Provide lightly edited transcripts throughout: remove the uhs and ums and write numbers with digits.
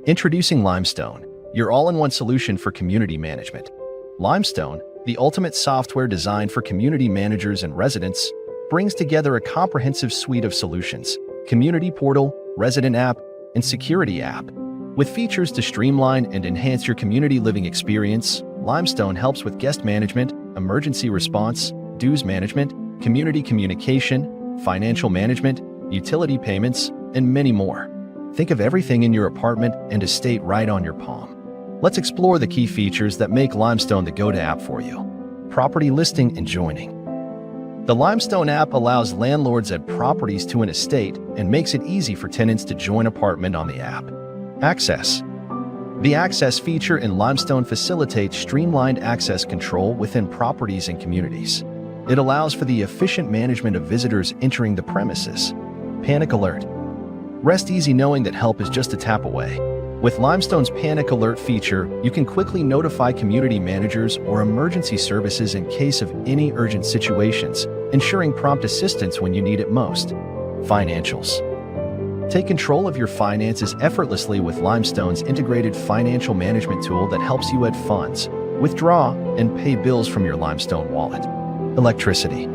Introducing Limestone, your all-in-one solution for community management. Limestone, the ultimate software designed for community managers and residents, brings together a comprehensive suite of solutions: community portal, resident app, and security app. With features to streamline and enhance your community living experience, Limestone helps with guest management, emergency response, dues management, community communication, financial management, utility payments, and many more. Think of everything in your apartment and estate right on your palm. Let's explore the key features that make Limestone the go-to app for you. Property listing and joining. The Limestone app allows landlords add properties to an estate and makes it easy for tenants to join apartment on the app. Access. The Access feature in Limestone facilitates streamlined access control within properties and communities. It allows for the efficient management of visitors entering the premises. Panic Alert. Rest easy knowing that help is just a tap away. With Limestone's Panic Alert feature, you can quickly notify community managers or emergency services in case of any urgent situations, ensuring prompt assistance when you need it most. Financials. Take control of your finances effortlessly with Limestone's integrated financial management tool that helps you add funds, withdraw, and pay bills from your Limestone wallet. Electricity.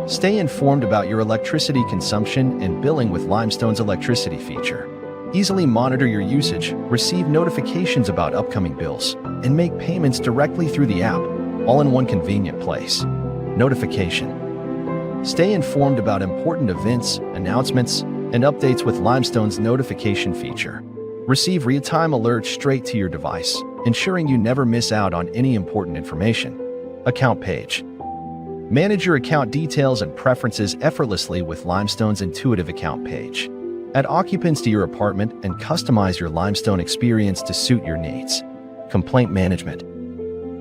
Stay informed about your electricity consumption and billing with Limestone's electricity feature. Easily monitor your usage, receive notifications about upcoming bills, and make payments directly through the app, all in one convenient place. Notification. Stay informed about important events, announcements, and updates with Limestone's notification feature. Receive real-time alerts straight to your device, ensuring you never miss out on any important information. Account page. Manage your account details and preferences effortlessly with Limestone's intuitive account page. Add occupants to your apartment and customize your Limestone experience to suit your needs. Complaint management.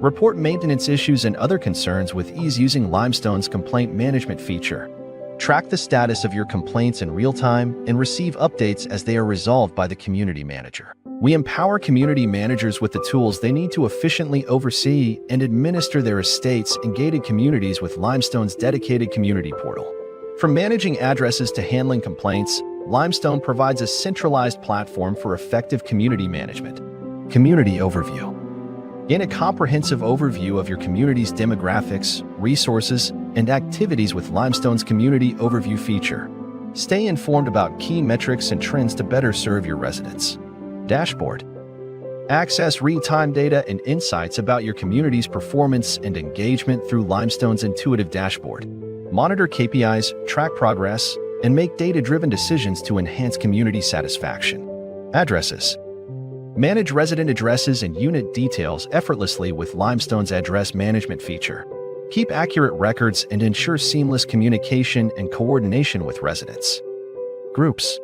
Report maintenance issues and other concerns with ease using Limestone's complaint management feature. Track the status of your complaints in real time and receive updates as they are resolved by the community manager. We empower community managers with the tools they need to efficiently oversee and administer their estates and gated communities with Limestone's dedicated community portal. From managing addresses to handling complaints, Limestone provides a centralized platform for effective community management. Community overview. Gain a comprehensive overview of your community's demographics, resources, and activities with Limestone's Community Overview feature. Stay informed about key metrics and trends to better serve your residents. Dashboard. Access real-time data and insights about your community's performance and engagement through Limestone's intuitive dashboard. Monitor KPIs, track progress, and make data-driven decisions to enhance community satisfaction. Addresses. Manage resident addresses and unit details effortlessly with Limestone's address management feature. Keep accurate records and ensure seamless communication and coordination with residents. Groups.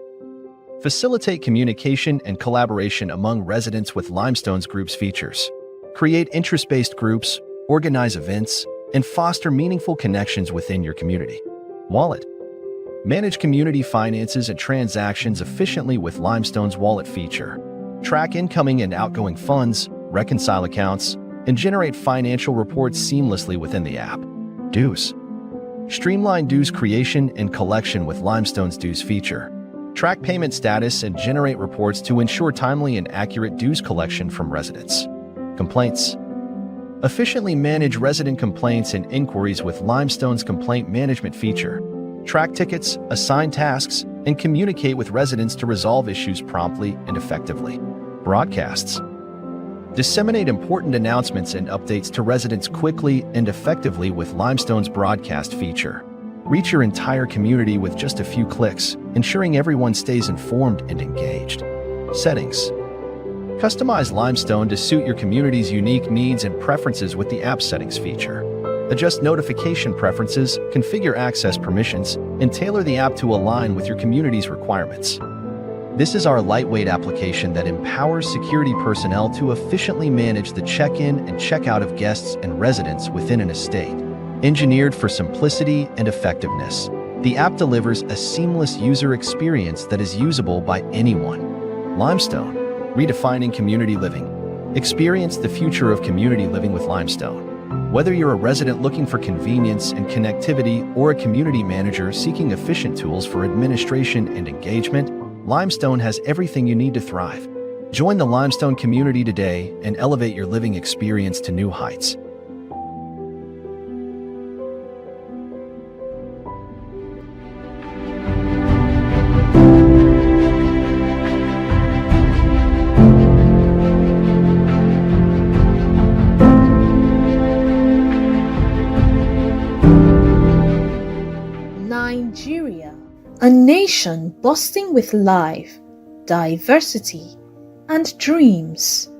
Facilitate communication and collaboration among residents with Limestone's Groups features. Create interest-based groups, organize events, and foster meaningful connections within your community. Wallet. Manage community finances and transactions efficiently with Limestone's Wallet feature. Track incoming and outgoing funds, reconcile accounts, and generate financial reports seamlessly within the app. Dues. Streamline dues creation and collection with Limestone's Dues feature. Track payment status and generate reports to ensure timely and accurate dues collection from residents. Complaints. Efficiently manage resident complaints and inquiries with Limestone's complaint management feature. Track tickets, assign tasks, and communicate with residents to resolve issues promptly and effectively. Broadcasts. Disseminate important announcements and updates to residents quickly and effectively with Limestone's broadcast feature. Reach your entire community with just a few clicks, ensuring everyone stays informed and engaged. Settings. Customize Limestone to suit your community's unique needs and preferences with the App Settings feature. Adjust notification preferences, configure access permissions, and tailor the app to align with your community's requirements. This is our lightweight application that empowers security personnel to efficiently manage the check-in and check-out of guests and residents within an estate. Engineered for simplicity and effectiveness, the app delivers a seamless user experience that is usable by anyone. Limestone, redefining community living. Experience the future of community living with Limestone. Whether you're a resident looking for convenience and connectivity or a community manager seeking efficient tools for administration and engagement, Limestone has everything you need to thrive. Join the Limestone community today and elevate your living experience to new heights. Nigeria, a nation bursting with life, diversity, and dreams.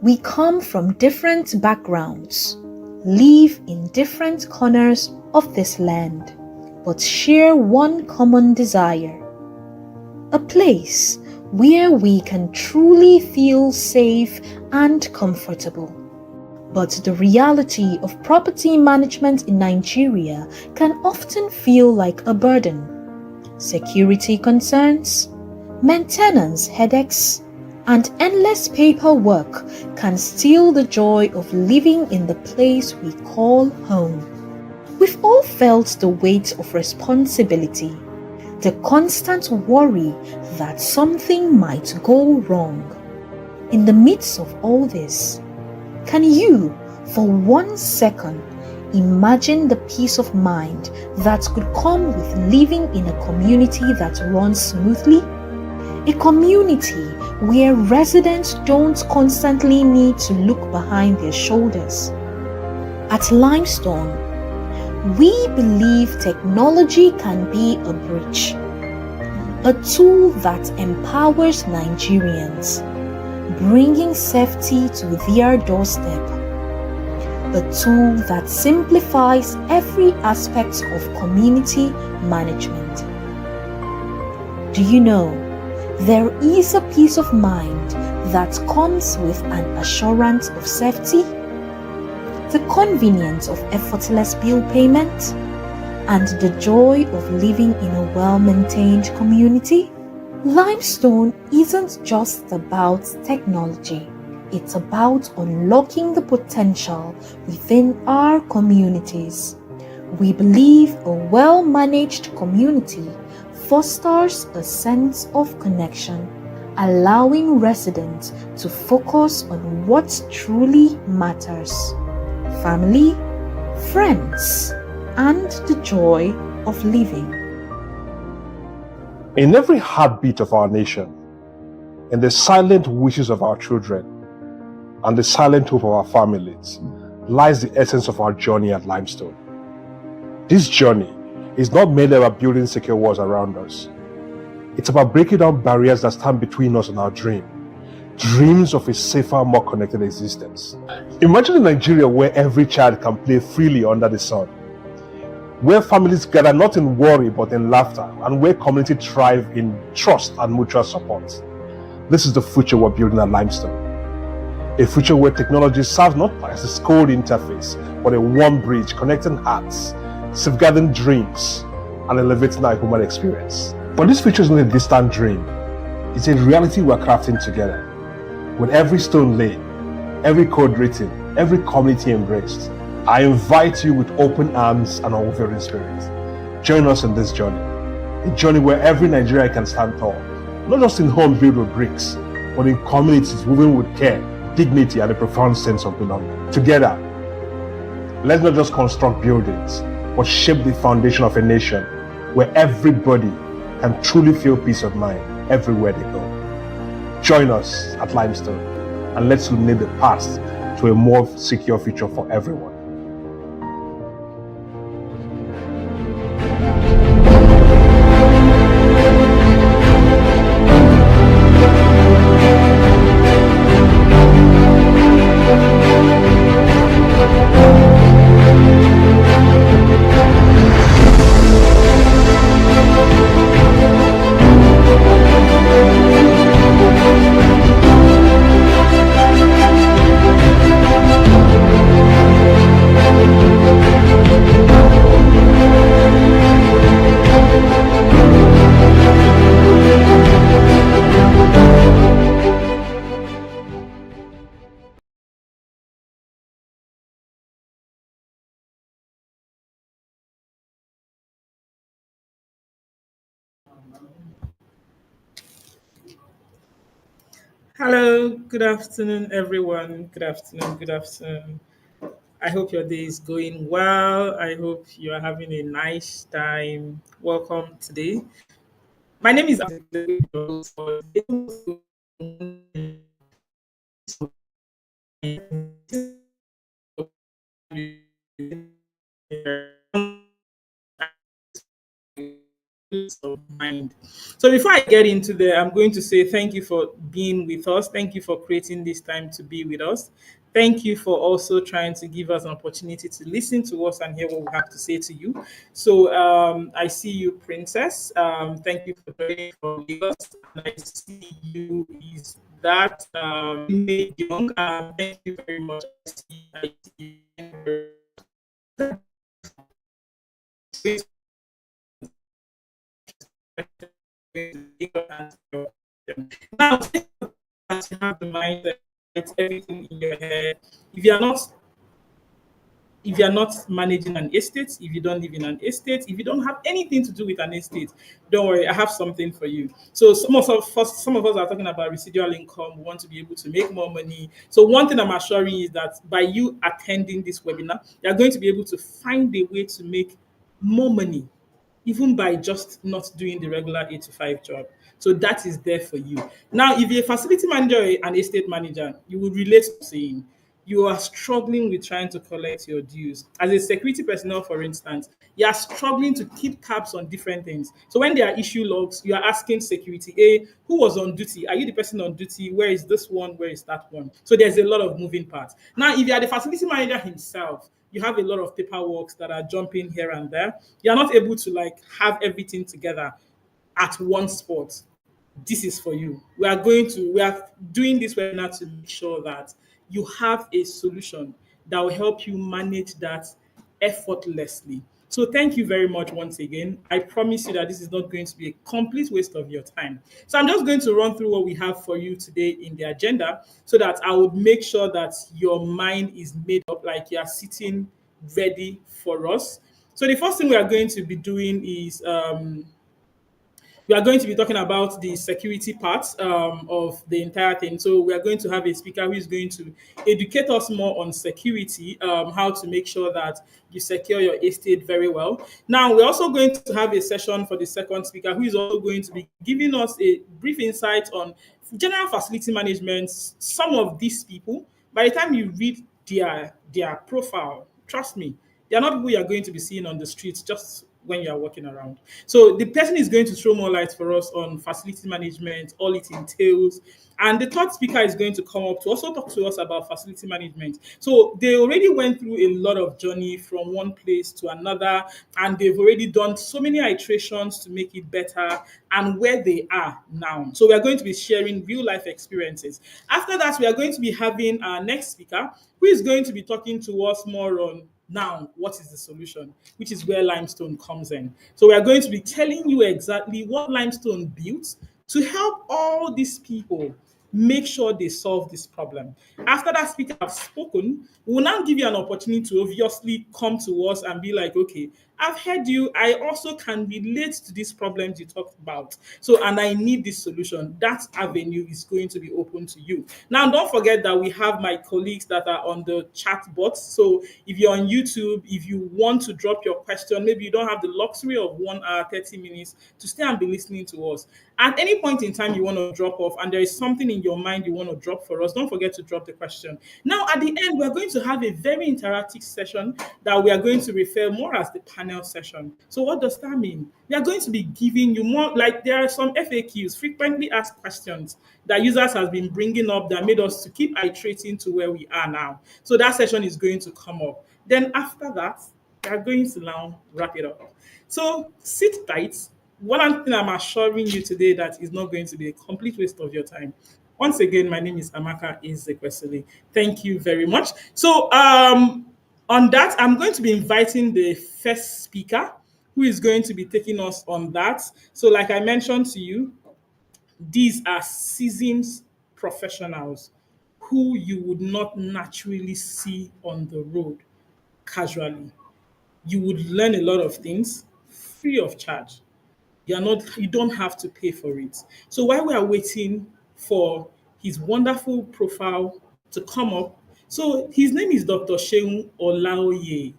We come from different backgrounds, live in different corners of this land, but share one common desire: a place where we can truly feel safe and comfortable. But the reality of property management in Nigeria can often feel like a burden. Security concerns, maintenance headaches, and endless paperwork can steal the joy of living in the place we call home. We've all felt the weight of responsibility, the constant worry that something might go wrong. In the midst of all this, can you, for 1 second, imagine the peace of mind that could come with living in a community that runs smoothly? A community where residents don't constantly need to look behind their shoulders. At Limestone, we believe technology can be a bridge, a tool that empowers Nigerians, bringing safety to their doorstep, a tool that simplifies every aspect of community management. Do you know, there is a peace of mind that comes with an assurance of safety, the convenience of effortless bill payment, and the joy of living in a well-maintained community? Limestone isn't just about technology. It's about unlocking the potential within our communities. We believe a well-managed community fosters a sense of connection, allowing residents to focus on what truly matters: family, friends, and the joy of living. In every heartbeat of our nation, in the silent wishes of our children, and the silent hope of our families, lies the essence of our journey at Limestone. This journey is not merely about building secure walls around us. It's about breaking down barriers that stand between us and our dreams of a safer, more connected existence. Imagine a Nigeria where every child can play freely under the sun, where families gather not in worry but in laughter, and where communities thrive in trust and mutual support. This is the future we're building at Limestone. A future where technology serves not as a cold interface, but a warm bridge connecting hearts, safeguarding dreams, and elevating our human experience. But this future is not a distant dream. It's a reality we're crafting together. With every stone laid, every code written, every community embraced, I invite you with open arms and unwavering spirit. Join us in this journey. A journey where every Nigerian can stand tall, not just in homes built with bricks, but in communities woven with care, dignity, and a profound sense of belonging. Together, let's not just construct buildings, but shape the foundation of a nation where everybody can truly feel peace of mind everywhere they go. Join us at Limestone and let's illuminate the path to a more secure future for everyone. Hello, good afternoon, everyone. Good afternoon, good afternoon. I hope your day is going well. I hope you are having a nice time. Welcome today. My name is of mind. So before I get into there, I'm going to say thank you for being with us. Thank you for creating this time to be with us. Thank you for also trying to give us an opportunity to listen to us and hear what we have to say to you. So I see you, Princess. Thank you for joining from Lagos. And I see you is that Young. Thank you very much. I now, as you have the mind that it's everything in your head. If you're not if you're not managing an estate, if you don't live in an estate, if you don't have anything to do with an estate, don't worry, I have something for you. So some of us are talking about residual income. We want to be able to make more money. So one thing I'm assuring you is that by you attending this webinar, you're going to be able to find a way to make more money even by just not doing the regular 8 to 5 job. So that is there for you. Now, if you're a facility manager or an estate manager, you would relate to saying you are struggling with trying to collect your dues. As a security personnel, for instance, you are struggling to keep tabs on different things. So when there are issue logs, you are asking security, A, who was on duty? Are you the person on duty? Where is this one? Where is that one? So there's a lot of moving parts. Now, if you are the facility manager himself, you have a lot of paperwork that are jumping here and there. You're not able to like have everything together at one spot. This is for you. We are doing this webinar to make sure that you have a solution that will help you manage that effortlessly. So thank you very much once again. I promise you that this is not going to be a complete waste of your time. So I'm just going to run through what we have for you today in the agenda so that I would make sure that your mind is made up, like you are sitting ready for us. So the first thing we are going to be doing is we are going to be talking about the security part of the entire thing. So we are going to have a speaker who is going to educate us more on security, how to make sure that you secure your estate very well. Now, we're also going to have a session for the second speaker who is also going to be giving us a brief insight on general facility management. Some of these people, by the time you read their profile, trust me, they are not people you are going to be seeing on the streets just when you are walking around. So the person is going to throw more light for us on facility management, all it entails. And the third speaker is going to come up to also talk to us about facility management. So they already went through a lot of journey from one place to another, and they've already done so many iterations to make it better and where they are now. So we are going to be sharing real life experiences. After that, we are going to be having our next speaker who is going to be talking to us more on now, what is the solution? Which is where Limestone comes in. So we are going to be telling you exactly what Limestone built to help all these people make sure they solve this problem. After that speaker have spoken, we will now give you an opportunity to obviously come to us and be like, okay, I've heard you. I also can relate to these problems you talked about. So, and I need this solution. That avenue is going to be open to you. Now, don't forget that we have my colleagues that are on the chat box. So, if you're on YouTube, if you want to drop your question, maybe you don't have the luxury of 1 hour, 30 minutes to stay and be listening to us. At any point in time, you want to drop off and there is something in your mind you want to drop for us, don't forget to drop the question. Now, at the end, we're going to have a very interactive session that we are going to refer more as the panel session. So, what does that mean? We are going to be giving you more, like there are some FAQs, frequently asked questions, that users have been bringing up that made us to keep iterating to where we are now. So, that session is going to come up. Then, after that, we are going to now wrap it up. So, sit tight. One thing I'm assuring you today that is not going to be a complete waste of your time. Once again, my name is Amaka Izekwesili. Thank you very much. So, on that, I'm going to be inviting the first speaker who is going to be taking us on that. So, like I mentioned to you, these are seasoned professionals who you would not naturally see on the road casually. You would learn a lot of things free of charge. You don't have to pay for it. So while we are waiting for his wonderful profile to come up. So his name is Dr. Sheun Olaoye.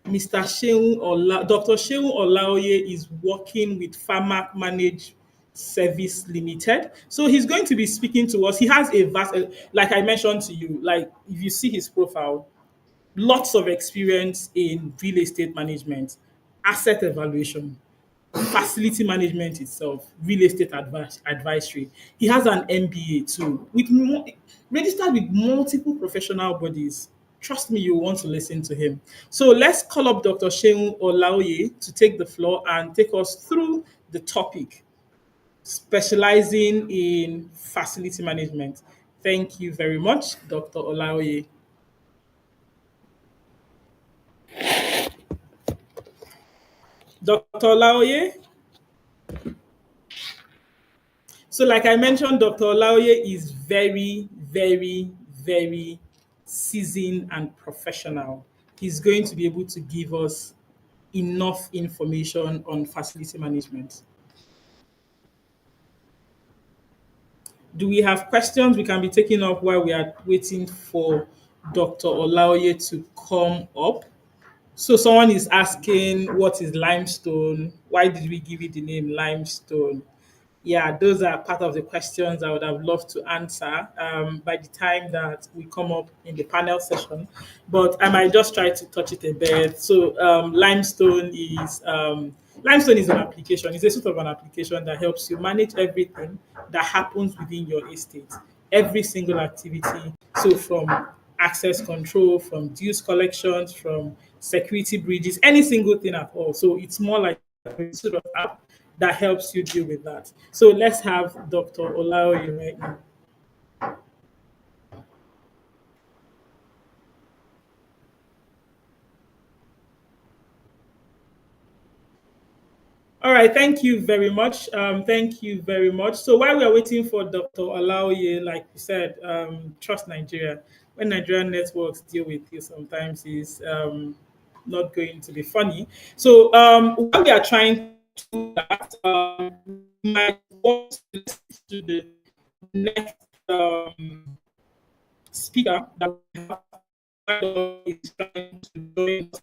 Dr. Sheun Olaoye is working with Pharmac Managed Service Limited. So he's going to be speaking to us. He has a vast, like I mentioned to you, like if you see his profile, lots of experience in real estate management, asset evaluation, facility management itself, real estate advisory. He has an MBA too, registered with multiple professional bodies. Trust me, you want to listen to him. So let's call up Dr. Sheun Olaoye to take the floor and take us through the topic, specializing in facility management. Thank you very much, Dr. Olaoye. Dr. Olaoye. So, like I mentioned, Dr. Olaoye is very, very, very seasoned and professional. He's going to be able to give us enough information on facility management. Do we have questions we can be taking up while we are waiting for Dr. Olaoye to come up? So someone is asking, what is limestone? Why did we give it the name limestone? Yeah, those are part of the questions I would have loved to answer by the time that we come up in the panel session. But I might just try to touch it a bit. So limestone is an application. It's a sort of an application that helps you manage everything that happens within your estate, every single activity. So from access control, from dues collections, from security bridges, any single thing at all. So it's more like a sort of app that helps you deal with that. So let's have Dr. Olaoye right now. All right, thank you very much. Thank you very much. So while we are waiting for Dr. Olaoye, like you said, trust Nigeria. When Nigerian networks deal with you, sometimes is not going to be funny. So while we are trying to do that, we might want to listen to the next speaker that we have is trying to join us.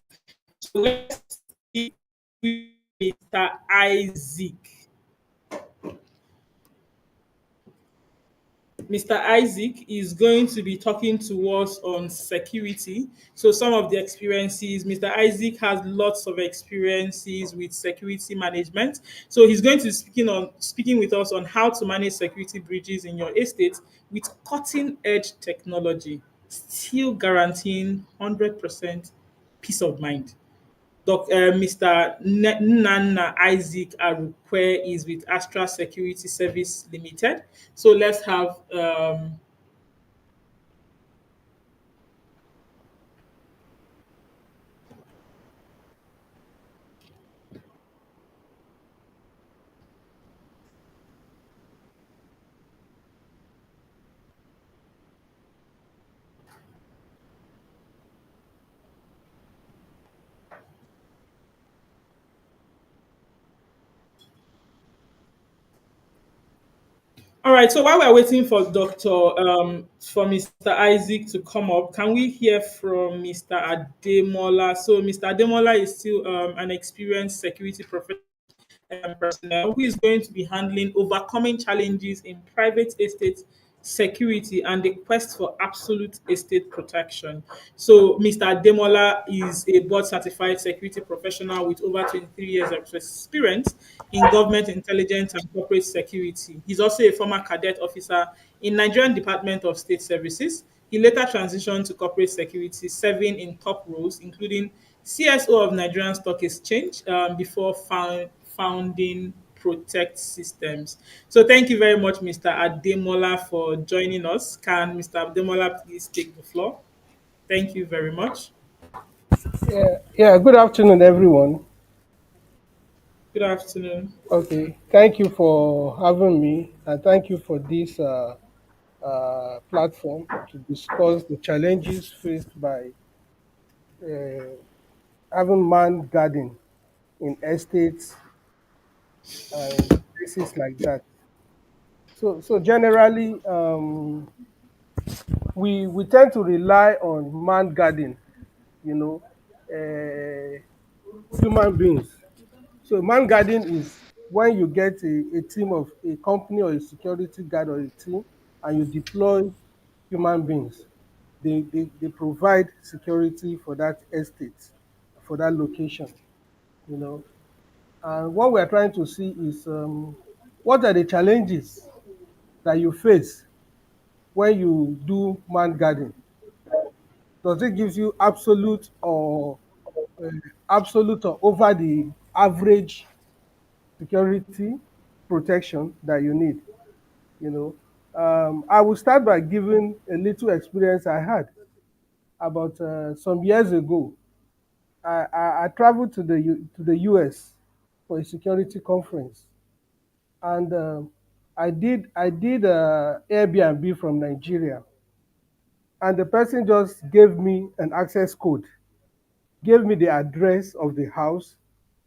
So let's see Mr. Isaac. Mr. Isaac is going to be talking to us on security. So some of the experiences, Mr. Isaac has lots of experiences with security management. So he's going to be speaking with us on how to manage security breaches in your estate with cutting edge technology, still guaranteeing 100% peace of mind. Mr. Nana Isaac Arukwe is with Astra Security Service Limited. So let's have all right. So while we're waiting for Mr. Isaac to come up, can we hear from Mr. Ademola? So Mr. Ademola is still an experienced security professional personnel who is going to be handling overcoming challenges in private estate security and the quest for absolute estate protection. So, Mr. Demola is a board certified security professional with over 23 years of experience in government intelligence and corporate security. He's also a former cadet officer in Nigerian Department of State Services. He later transitioned to corporate security, serving in top roles, including CSO of Nigerian Stock Exchange before founding Protect Systems. So thank you very much, Mr. Ademola, for joining us. Can Mr. Ademola please take the floor? Thank you very much. Yeah. Good afternoon, everyone. Good afternoon. Okay, thank you for having me, and thank you for this platform to discuss the challenges faced by uh, having manned guarding in estates and places like that. So generally, we tend to rely on man guarding, you know, human beings. So man guarding is when you get a team of a company or a security guard or a team, and you deploy human beings. They provide security for that estate, for that location, you know. And what we're trying to see is, what are the challenges that you face when you do man guarding? Does it give you uh, absolute or over the average security protection that you need? You know, I will start by giving a little experience I had about some years ago. I traveled to the US for a security conference, and I did Airbnb from Nigeria, and the person just gave me an access code, gave me the address of the house,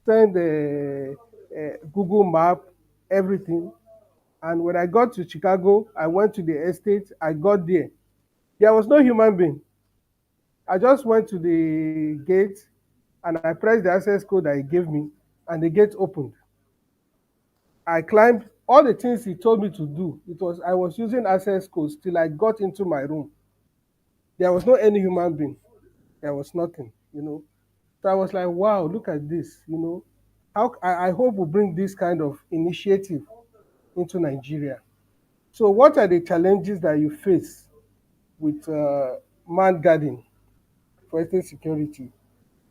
sent the Google map, everything. And when I got to Chicago, I went to the estate. I got there. There was no human being. I just went to the gate and I pressed the access code that he gave me, and the gate opened. I climbed all the things he told me to do. I was using access codes till I got into my room. There was no any human being. There was nothing. So I was like, wow, look at this. I hope we bring this kind of initiative into Nigeria. So what are the challenges that you face with man guarding for estate security?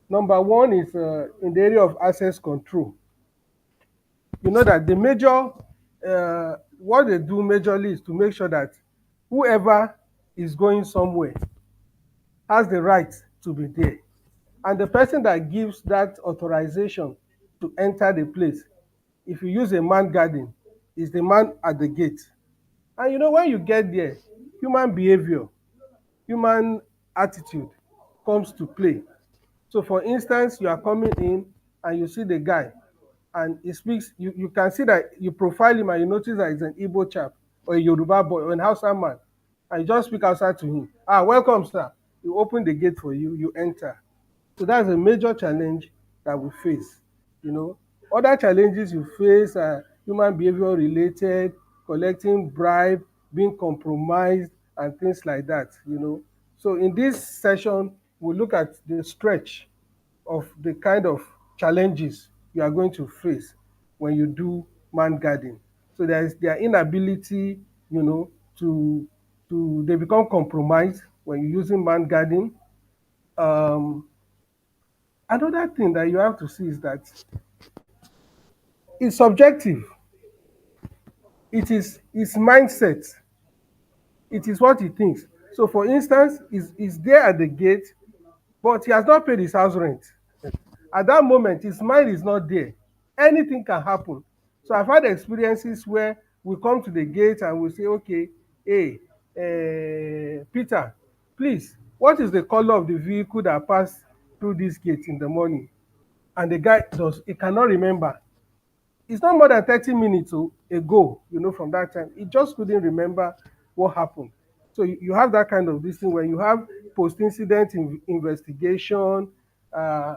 Number one is in the area of access control. You know that what they do majorly is to make sure that whoever is going somewhere has the right to be there. And the person that gives that authorization to enter the place, if you use a man guarding, is the man at the gate. And when you get there, human behavior, human attitude comes to play. So for instance, you are coming in and you see the guy and he speaks, you can see that you profile him and you notice that he's an Igbo chap or a Yoruba boy or an Hausa man. And you just speak outside to him. Welcome, sir. You open the gate for you, you enter. So that's a major challenge that we face. You know, other challenges you face are human behavior related, collecting bribe, being compromised, and things like that. So in this session, we'll look at the stretch of the kind of challenges you are going to face when you do man guarding. So there's their inability, you know, to they become compromised when you're using man guarding. Um, Another thing that you have to see is that it's subjective. It is his mindset. It is what he thinks. So, for instance, he's there at the gate, but he has not paid his house rent. At that moment, his mind is not there. Anything can happen. So, I've had experiences where we come to the gate and we say, okay, hey, Peter, please, what is the color of the vehicle that passed through this gate in the morning? And the guy he cannot remember. It's not more than 30 minutes ago, from that time. He just couldn't remember what happened. So you have that kind of this thing where you have post-incident investigation uh,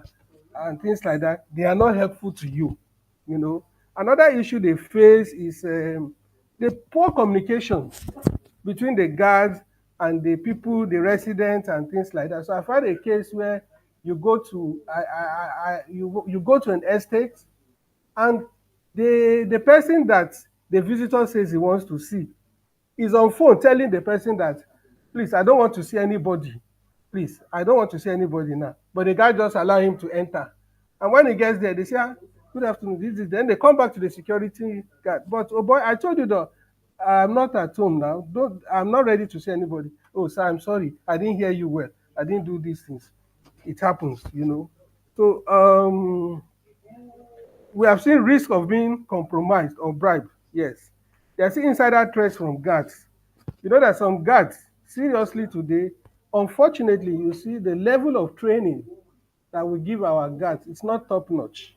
and things like that. They are not helpful to you. Another issue they face is the poor communication between the guards and the people, the residents, and things like that. So I've had a case where you go to you go to an estate, and the person that the visitor says he wants to see is on phone telling the person that, please, I don't want to see anybody. Please, I don't want to see anybody now. But the guy just allow him to enter. And when he gets there, they say, good afternoon, this is. Then they come back to the security guard. But, oh boy, I told you that I'm not at home now. I'm not ready to see anybody. Oh, sir, I'm sorry. I didn't hear you well. I didn't do these things. It happens. So, we have seen risk of being compromised or bribed. Yes. There are still insider threats from guards. You know that some guards, seriously today, unfortunately, you see the level of training that we give our guards, it's not top notch.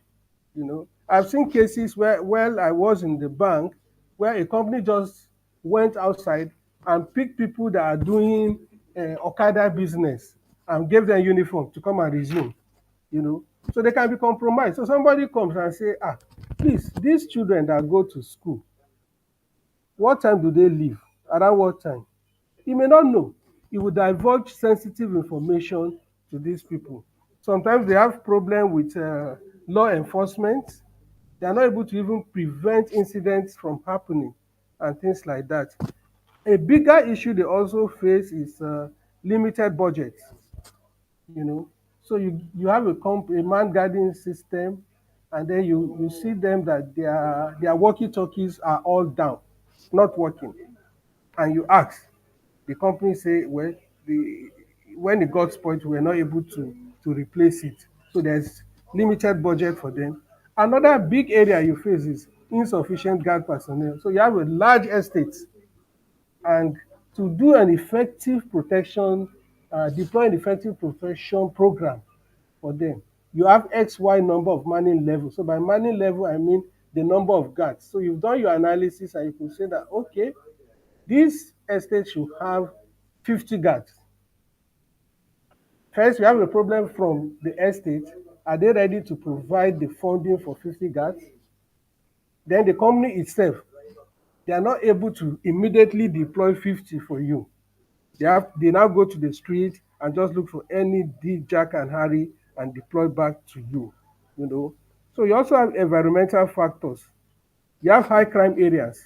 I've seen cases where I was in the bank, where a company just went outside and picked people that are doing Okada business and gave them uniform to come and resume, so they can be compromised. So somebody comes and say, please, these children that go to school, what time do they leave? Around what time? He may not know. He will divulge sensitive information to these people. Sometimes they have problem with law enforcement. They are not able to even prevent incidents from happening and things like that. A bigger issue they also face is limited budget. So you have a man guarding system, and then you see them that their walkie-talkies are all down, not working, and you ask, the company say, well, when it got spoiled, we were not able to replace it. So there's limited budget for them. Another big area you face is insufficient guard personnel. So you have a large estate, and to do an effective protection, deploy an effective protection program for them, you have XY number of manning level. So by manning level, I mean the number of guards. So you've done your analysis and you can say that, okay, this estate should have 50 guards. First, we have a problem from the estate. Are they ready to provide the funding for 50 guards? Then the company itself, they are not able to immediately deploy 50 for you. They now go to the street and just look for any Jack and Harry and deploy back to you. So you also have environmental factors. You have high crime areas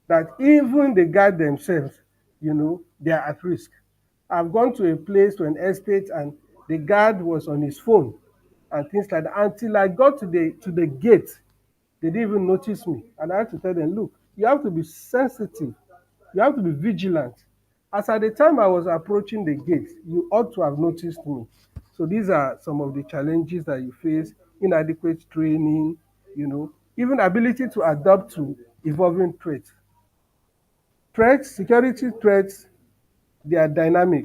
that even the guard themselves, they are at risk. I've gone to a place, to an estate, and the guard was on his phone and things like that. Until I got to the gate, they didn't even notice me. And I had to tell them, look, you have to be sensitive. You have to be vigilant. As at the time I was approaching the gate, you ought to have noticed me. So these are some of the challenges that you face: inadequate training, even ability to adapt to evolving threats. Security threats, they are dynamic.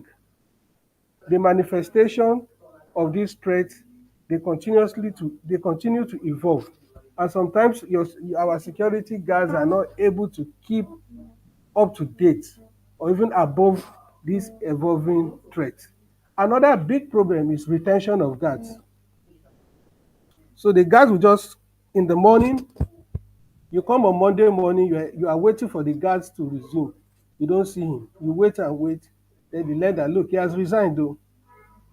The manifestation of these threats, they continue to evolve. And sometimes our security guards are not able to keep up to date or even above these evolving threats. Another big problem is retention of guards. So the guards will just, in the morning, you come on Monday morning, you are waiting for the guards to resume. You don't see him. You wait and wait. Then they learn that, look, he has resigned though.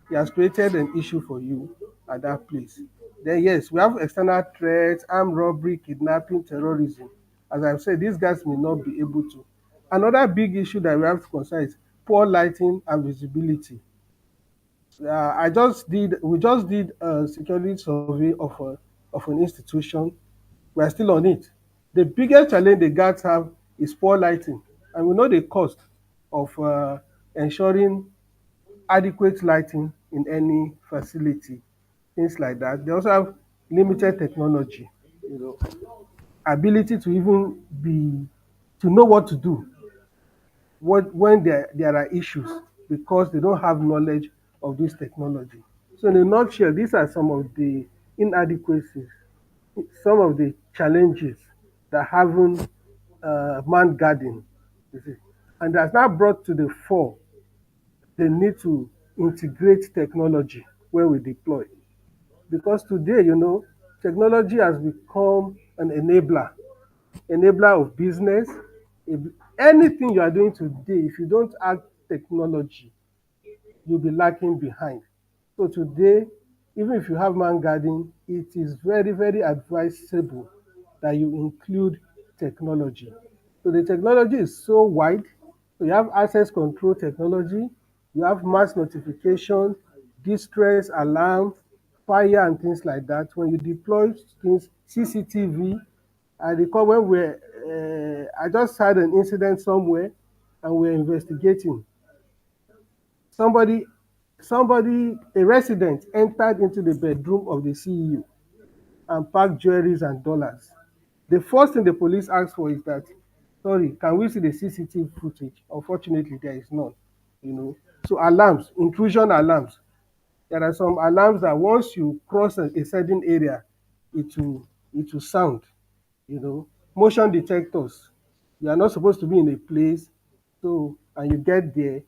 He has created an issue for you at that place. Then yes, we have external threats, armed robbery, kidnapping, terrorism. As I've said, these guys may not be able to. Another big issue that we have to consider is poor lighting and visibility. We just did a security survey of an institution. We are still on it. The biggest challenge the guards have is poor lighting, and we know the cost of ensuring adequate lighting in any facility, things like that. They also have limited technology, ability to even to know what to do when there are issues, because they don't have knowledge of this technology. So in a nutshell, these are some of the inadequacies, some of the challenges that having manned guarding, and that's now brought to the fore the need to integrate technology when we deploy. Because today, technology has become an enabler of business. Anything you are doing today, if you don't add technology, you'll be lacking behind. So today, even if you have man guarding, it is very, very advisable that you include technology. So the technology is so wide. So you have access control technology, you have mass notification, distress, alarm, fire, and things like that. When you deploy things, CCTV, I recall I just had an incident somewhere and we're investigating. Somebody, a resident entered into the bedroom of the CEO and packed jewelries and dollars. The first thing the police asked for is that, sorry, can we see the CCTV footage? Unfortunately, there is none. So alarms, intrusion alarms. There are some alarms that once you cross a certain area, it will sound. Motion detectors. You are not supposed to be in a place, so and you get there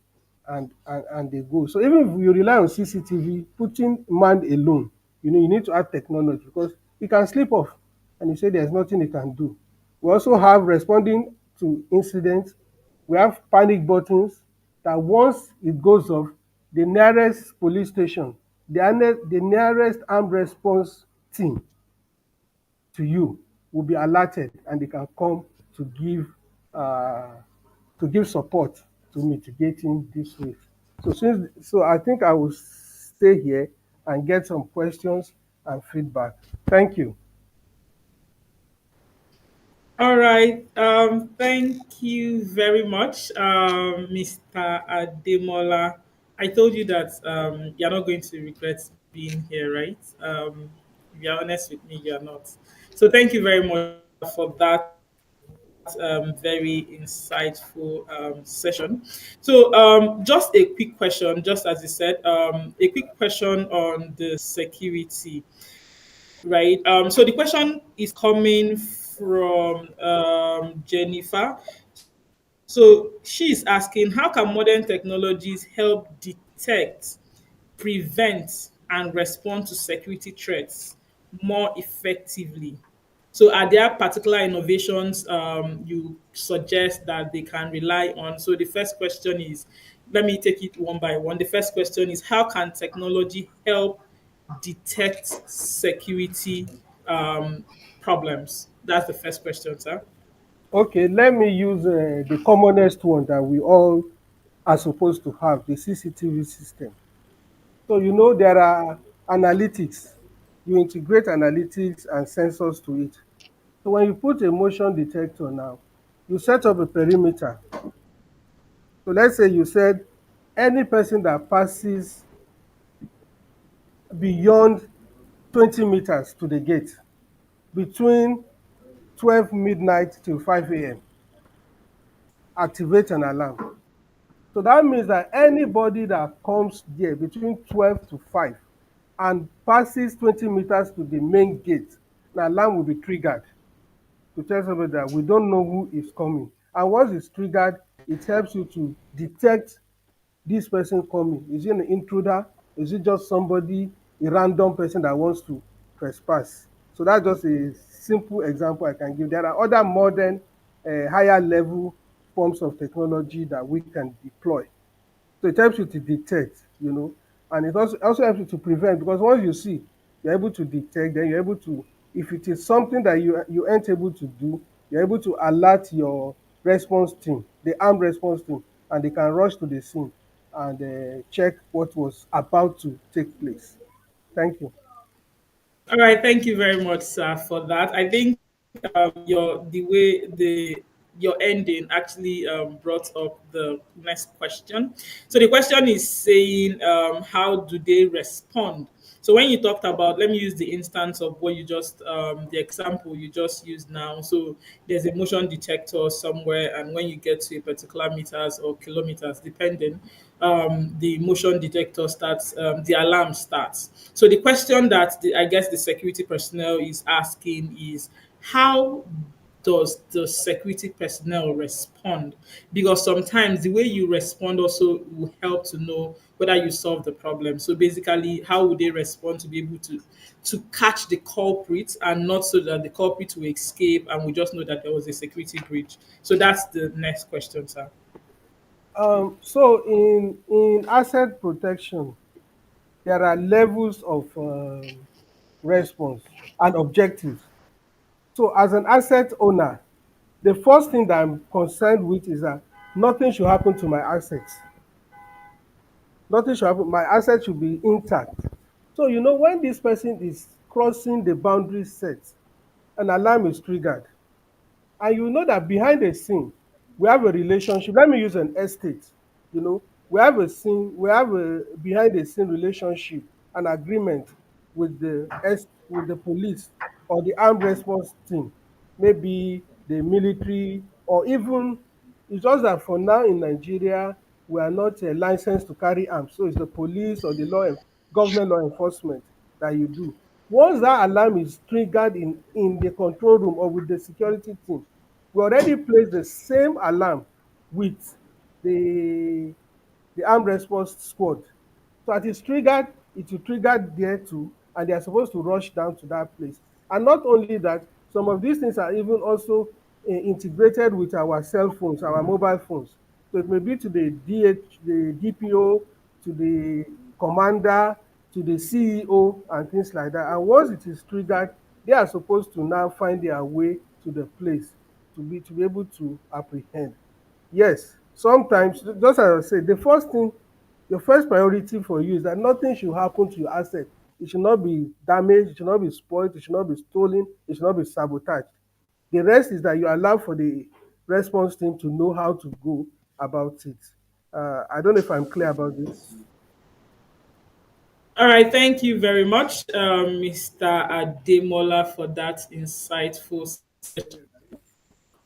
and they go. So even if you rely on CCTV, putting man alone, you need to add technology because he can slip off and you say there's nothing he can do. We also have responding to incidents. We have panic buttons that once it goes off, the nearest police station, the nearest armed response team to you will be alerted and they can come to give uh, support to mitigating this risk. So I think I will stay here and get some questions and feedback. Thank you. All right. Thank you very much, Mr. Ademola. I told you that you're not going to regret being here, right? If you're honest with me, you're not. So thank you very much for that very insightful session. So, just a quick question, just as you said, a quick question on the security, right? So the question is coming from Jennifer. So she's asking, how can modern technologies help detect, prevent, and respond to security threats more effectively? So, are there particular innovations you suggest that they can rely on? So, the first question is, let me take it one by one. The first question is, how can technology help detect security problems? That's the first question, sir. Okay, let me use the commonest one that we all are supposed to have, the CCTV system. So there are analytics. You integrate analytics and sensors to it. So when you put a motion detector now, you set up a perimeter. So let's say you said any person that passes beyond 20 meters to the gate between 12 midnight till 5 a.m. activate an alarm. So that means that anybody that comes there between 12 to 5 and passes 20 meters to the main gate, the alarm will be triggered to tell somebody that we don't know who is coming. And once it's triggered, it helps you to detect this person coming. Is it an intruder? Is it just somebody, a random person that wants to trespass? So that's just a simple example I can give. There are other modern, higher level forms of technology that we can deploy. So it helps you to detect, and it also helps you to prevent because once you see, you're able to detect, then you're able to, if it is something that you aren't able to do, you're able to alert your response team, the armed response team, and they can rush to the scene and check what was about to take place. Thank you. All right, thank you very much, sir, for that. I think your ending actually brought up the next question. So the question is saying, how do they respond? So when you talked about, let me use the instance of what you just, the example you just used now. So there's a motion detector somewhere, and when you get to a particular meters or kilometers, depending, the motion detector starts, the alarm starts. So the question that I guess the security personnel is asking is, how does the security personnel respond? Because sometimes the way you respond also will help to know whether you solve the problem. So basically, how would they respond to be able to catch the culprit and not so that the culprit will escape and we just know that there was a security breach? So that's the next question, sir. So in asset protection, there are levels of response and objectives. So as an asset owner, the first thing that I'm concerned with is that nothing should happen to my assets. Nothing should happen. My assets should be intact. So when this person is crossing the boundary set, an alarm is triggered. And you know that behind the scene, we have a relationship. Let me use an estate. We have a scene, we have a behind the scene relationship, an agreement with with the police or the armed response team, maybe the military, or even it's just that for now in Nigeria, we are not licensed to carry arms. So it's the police or the government law enforcement that you do. Once that alarm is triggered in the control room or with the security team, we already placed the same alarm with the armed response squad. So as it's triggered, it will trigger there too, and they are supposed to rush down to that place. And not only that, some of these things are even also integrated with our cell phones, our mobile phones. So it may be to the DPO, to the commander, to the CEO, and things like that. And once it is triggered, they are supposed to now find their way to the place to be able to apprehend. Yes, sometimes, just as I said, the first thing, your first priority for you is that nothing should happen to your asset. It should not be damaged, it should not be spoiled, it should not be stolen, it should not be sabotaged. The rest is that you allow for the response team to know how to go about it. I don't know if I'm clear about this. All right, thank you very much, Mr. Ademola, for that insightful session.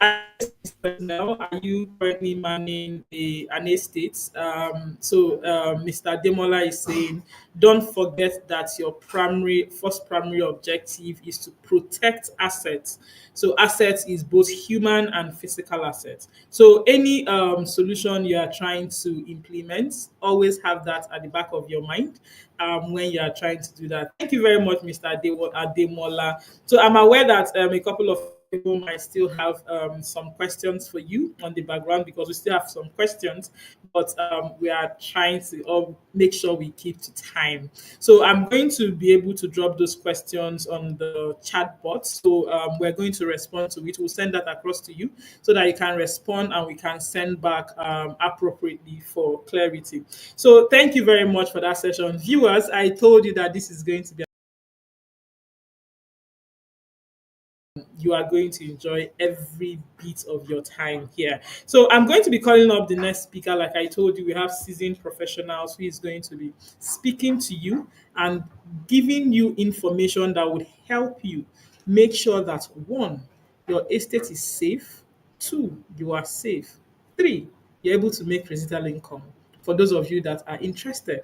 As personnel, are you currently manning an estate? Mr. Demola is saying, don't forget that your first primary objective is to protect assets. So assets is both human and physical assets. So any solution you are trying to implement, always have that at the back of your mind when you are trying to do that. Thank you very much, Mr. Ademola. So I'm aware that a couple of people might still have some questions for you on the background, because we still have some questions, but we are trying to make sure we keep to time. So I'm going to be able to drop those questions on the chat bot. So we're going to respond to it. We'll send that across to you so that you can respond and we can send back appropriately for clarity. So thank you very much for that session. Viewers, I told you that this is going to be, you are going to enjoy every bit of your time here. So I'm going to be calling up the next speaker. Like I told you, we have seasoned professionals who is going to be speaking to you and giving you information that would help you make sure that one, your estate is safe, two, you are safe, three, you're able to make residual income. For those of you that are interested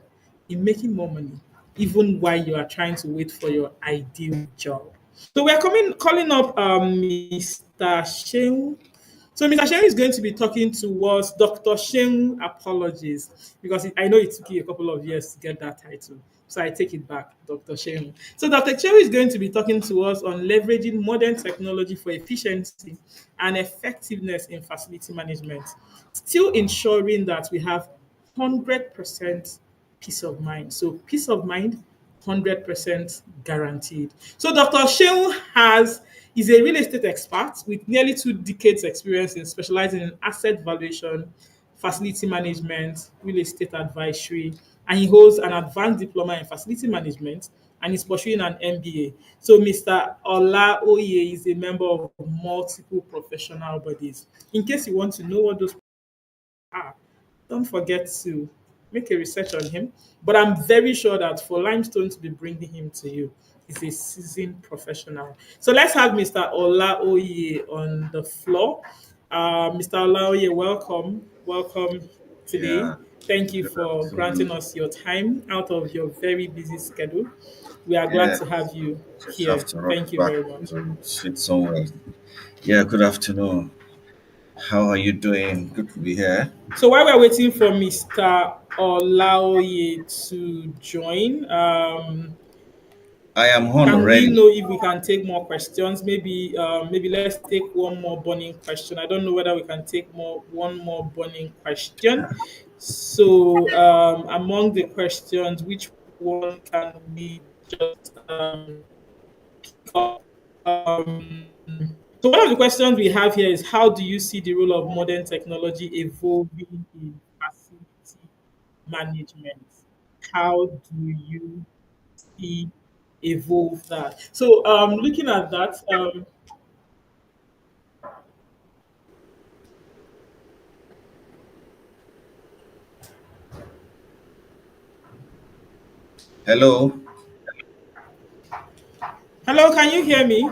in making more money, even while you are trying to wait for your ideal job. So we're calling up Mr. Sheung. So Mr. Sheung is going to be talking to us. Dr. Sheung apologies, because I know it took you a couple of years to get that title. So I take it back, Dr. Sheung. So Dr. Sheung is going to be talking to us on leveraging modern technology for efficiency and effectiveness in facility management, still ensuring that we have 100% peace of mind. So peace of mind, 100% guaranteed. So Dr. Sheung is a real estate expert with nearly 2 decades experience in specializing in asset valuation, facility management, real estate advisory, and he holds an advanced diploma in facility management and is pursuing an MBA. So Mr. Ola Oye is a member of multiple professional bodies. In case you want to know what those are, don't forget to make a research on him. But I'm very sure that for Limestone to be bringing him to you, he's a seasoned professional. So let's have Mr. Olaoye on the floor. Mr. Olaoye, welcome. Welcome today. Yeah, Thank you good for granting afternoon. us your time out of your very busy schedule. We are glad Yeah, to have you just have here. to rush Thank you back very much. to sit somewhere. Yeah, good afternoon. How are you doing? Good to be here. So while we're waiting for Mr. Olaoye to join, I am on can we already. know if we can take more questions? Maybe let's take one more burning question. I don't know whether we can take one more burning question. So among the questions, which one can we just up? So one of the questions we have here is, how do you see the role of modern technology evolving in facility management? How do you see evolve that? So looking at that, Hello, hello, can you hear me?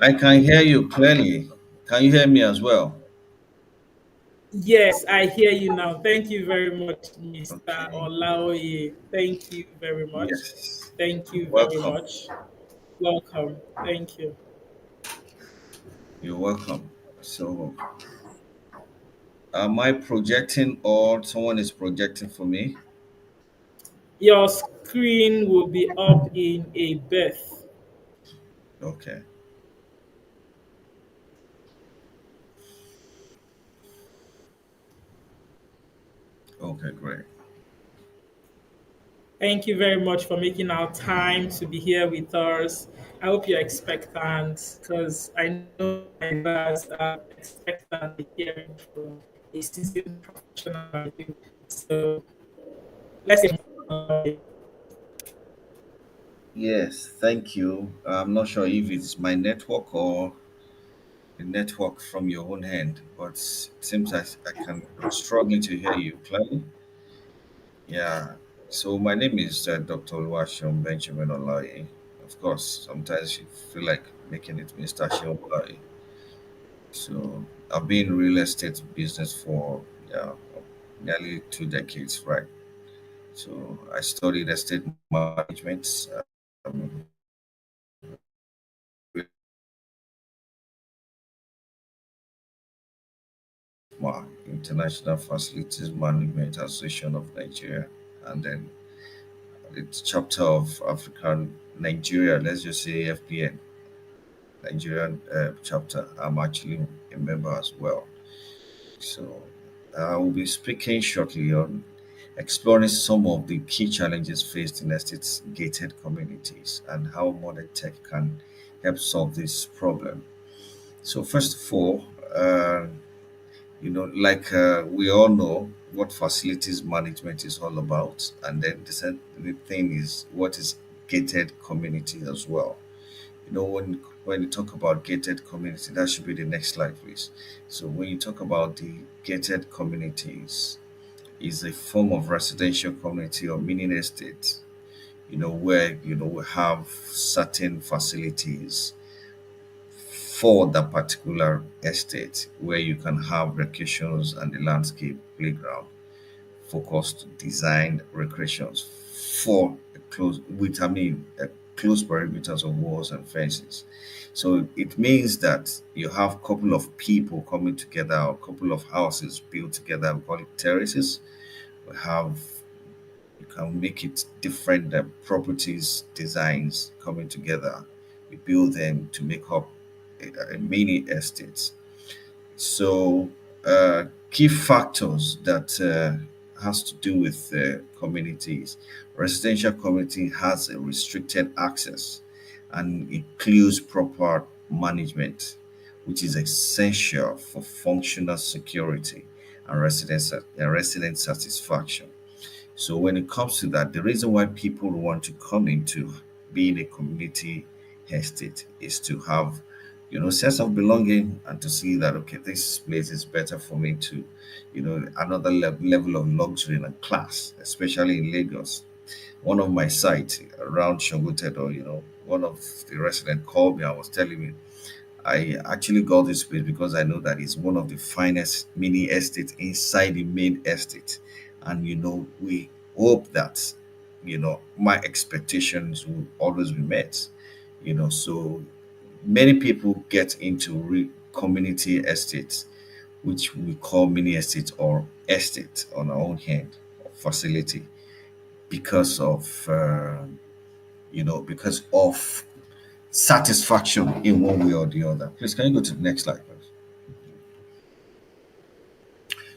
I can hear you clearly. Can you hear me as well? Yes, I hear you now. Thank you very much, Mr. Okay. Olaoye. Thank you very much. Yes. Thank you very Welcome. much. Welcome. Thank you. You're welcome. So, am I projecting or someone is projecting for me? Your screen will be up in a bit. Okay. Okay, great. Thank you very much for making our time to be here with us. I hope you're expectant because I know my viewers are expectant to hearing from a seasoned professional like you. So let's get on. Yes, thank you. I'm not sure if it's my network or the network from your own hand, but it seems I'm struggling to hear you clearly. Yeah. So my name is Dr. Oluwaseun Benjamin Olai. Of course, sometimes you feel like making it Mr. Seun Olai. So I've been in real estate business for nearly 2 decades, right? So I studied estate management, International Facilities Management Association of Nigeria, and then it's chapter of African Nigeria. Let's just say FPN Nigerian chapter. I'm actually a member as well. So I will be speaking shortly on exploring some of the key challenges faced in estate gated communities and how modern tech can help solve this problem. So first of all, like we all know what facilities management is all about, and then the thing is what is gated community as well. When you talk about gated community, that should be the next slide, please. So when you talk about the gated communities, is a form of residential community or mini estate, where we have certain facilities for that particular estate where you can have recreations and the landscape playground focused design recreations for a close with close perimeters of walls and fences. So it means that you have a couple of people coming together or a couple of houses built together, we call it terraces. We have You can make it different properties, designs coming together. You build them to make up a mini estate. So, key factors that has to do with communities. Residential community has a restricted access and includes proper management, which is essential for functional security and resident satisfaction. So when it comes to that, the reason why people want to come into being a community estate is to have, sense of belonging and to see that okay, this place is better for me to, another level of luxury and class, especially in Lagos. One of my sites around Shogutedo, one of the resident called me. I was telling me I actually got this place because I know that it's one of the finest mini estates inside the main estate. And we hope that, my expectations will always be met. So many people get into community estates, which we call mini estate or estate on our own hand or facility because of because of satisfaction in one way or the other. Please, can you go to the next slide, please?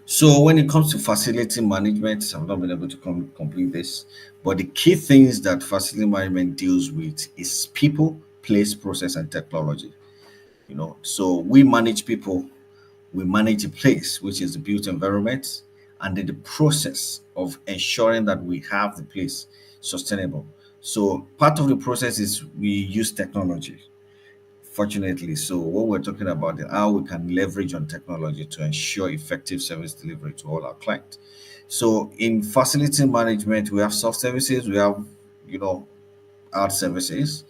So, when it comes to facility management, I've not been able to complete this, but the key things that facility management deals with is people, place, process, and technology. So we manage people, we manage the place, which is the built environment, and then the process of ensuring that we have the place sustainable. So part of the process is we use technology, fortunately. So what we're talking about is how we can leverage on technology to ensure effective service delivery to all our clients. So in facility management, we have soft services, we have, hard services,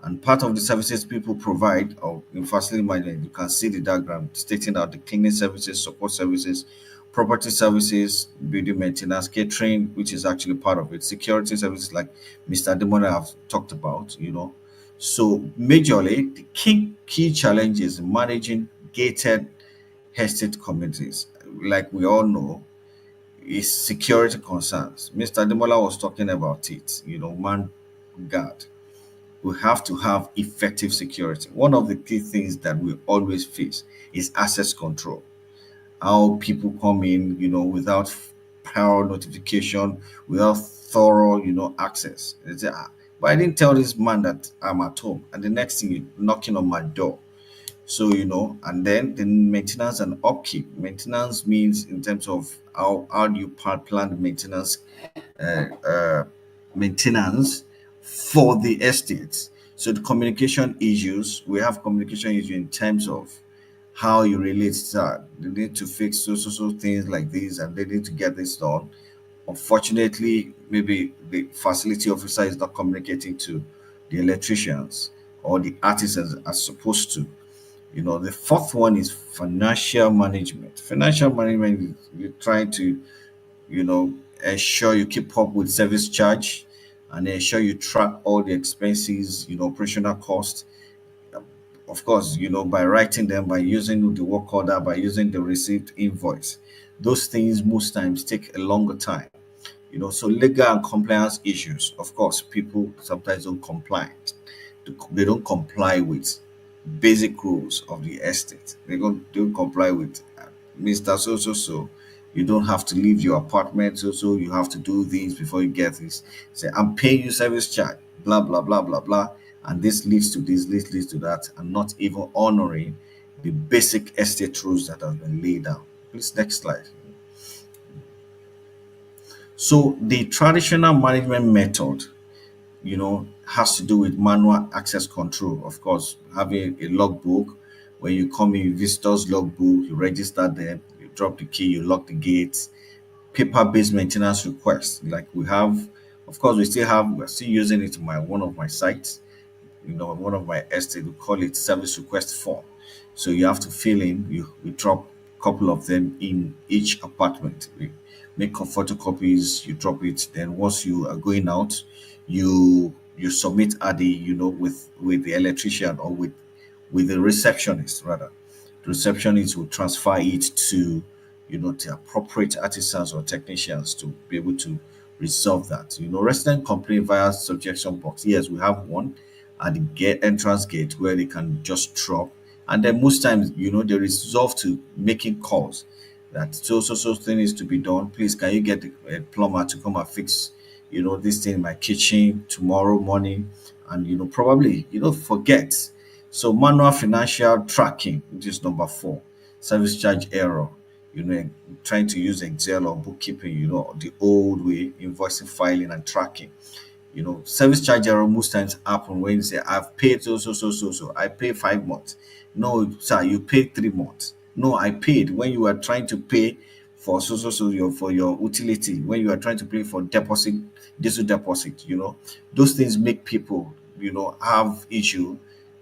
and part of the services people provide or in facility management, you can see the diagram stating out the cleaning services, support services, property services, building maintenance, catering, which is actually part of it, security services like Mr. Demona have talked about, So majorly the key challenge is managing gated estate communities, like we all know, is security concerns. Mr. Demola was talking about it, man guard. We have to have effective security. One of the key things that we always face is access control. How people come in, without prior notification, without thorough, access. They say, but I didn't tell this man that I'm at home. And the next thing, you knocking on my door. So, and then the maintenance and upkeep. Maintenance means in terms of how do you plan the uh, uh, maintenance for the estates. So the communication issues, we have communication issues in terms of how you relate that. They need to fix so things like this and they need to get this done. Unfortunately, maybe the facility officer is not communicating to the electricians or the artisans as supposed to. The fourth one is financial management. Financial management is you're trying to, you know, ensure you keep up with service charge and ensure you track all the expenses, operational cost. Of course, by writing them, by using the work order, by using the received invoice. Those things most times take a longer time. So legal and compliance issues. Of course, people sometimes don't comply. They don't comply with basic rules of the estate. Don't comply with Mr. So. You don't have to leave your apartment. So you have to do things before you get this. Say, I'm paying you service charge. Blah blah blah blah blah. And this leads to this. This leads to that, and not even honoring the basic estate rules that have been laid down. Please, next slide. So the traditional management method, has to do with manual access control. Of course, having a logbook. When you come in, visitors logbook, you register them, you drop the key, you lock the gates. Paper-based maintenance requests, like we have. Of course, we're still using it in one of my sites. One of my estate, we call it service request form. So you have to fill in. We drop a couple of them in each apartment. We make photocopies. You drop it. Then once you are going out, you submit at the with the electrician or with the receptionist rather. The receptionist will transfer it to the appropriate artisans or technicians to be able to resolve that. Resident complaint via subjection box. Yes, we have one at the entrance gate where they can just drop. And then most times, they resolve to making calls that so thing is to be done. Please, can you get a plumber to come and fix, this thing in my kitchen tomorrow morning? And probably forget. So manual financial tracking, which is number 4. Service charge error. Trying to use Excel or bookkeeping, the old way, invoicing, filing, and tracking. Service charge error most times happen when you say, I've paid so. I paid 5 months. No, sir, you paid 3 months. No, I paid when you are trying to pay for for your utility, when you are trying to pay for deposit, diesel deposit, those things make people, have issue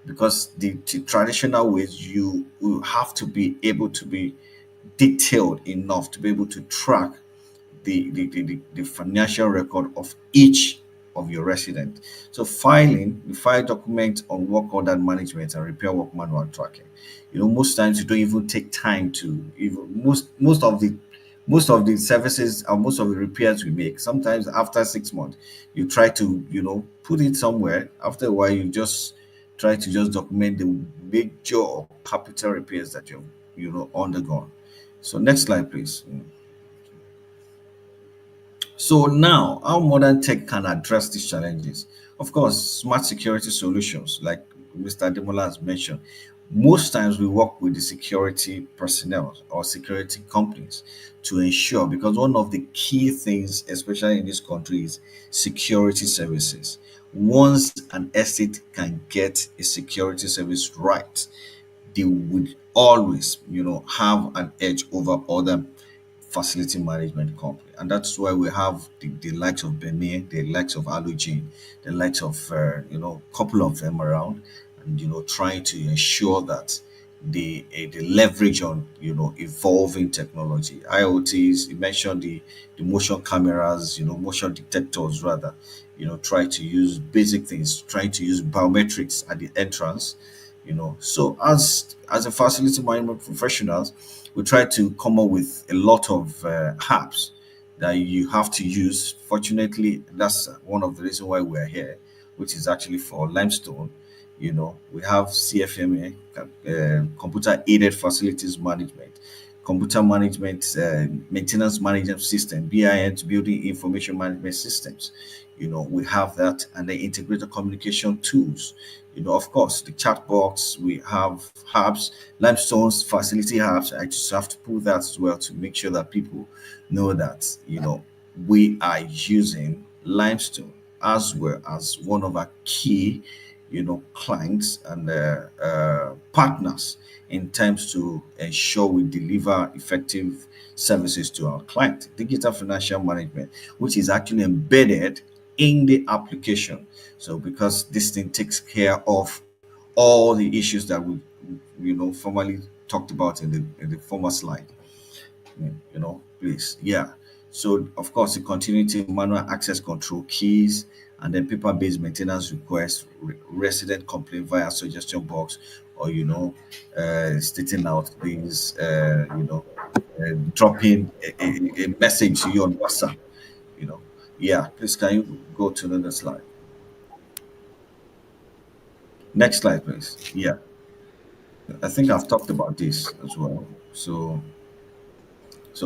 because the traditional ways you will have to be able to be detailed enough to be able to track the financial record of each of your resident. So filing, the file document on work order management and repair work manual tracking. Most times you don't even take time to even most of the services or most of the repairs we make. Sometimes after 6 months, you try to put it somewhere. After a while, you just try to just document the major or capital repairs that you've undergone. So next slide, please. So now, how modern tech can address these challenges? Of course, smart security solutions, like Mr. Demola has mentioned. Most times we work with the security personnel or security companies to ensure, because one of the key things, especially in this country, is security services. Once an estate can get a security service right, they would always, have an edge over other facility management company. And that's why we have the likes of Benin, the likes of Allogene, the likes of, couple of them around, and, trying to ensure that the leverage on, evolving technology, IoTs, you mentioned the motion cameras, motion detectors rather, try to use basic things, trying to use biometrics at the entrance, So as a facility management professionals, we try to come up with a lot of apps that you have to use. Fortunately, that's one of the reasons why we're here, which is actually for Limestone. We have CFMA, computer aided facilities management, computer management, maintenance management system, BIM, building information management systems. We have that, and the integrated communication tools. Of course, the chat box, we have hubs, Limestone's facility hubs. I just have to put that as well to make sure that people know that, we are using Limestone as well as one of our key, clients and partners in terms to ensure we deliver effective services to our client. Digital financial management, which is actually embedded in the application. So because this thing takes care of all the issues that we formally talked about in the former slide. Please, yeah. So of course the continuity, manual access control keys, and then paper-based maintenance requests, resident complaint via suggestion box, or stating out things, dropping a message to you on WhatsApp. you know yeah, please, can you go to the next slide? Next slide, please. Yeah, I think I've talked about this as well. So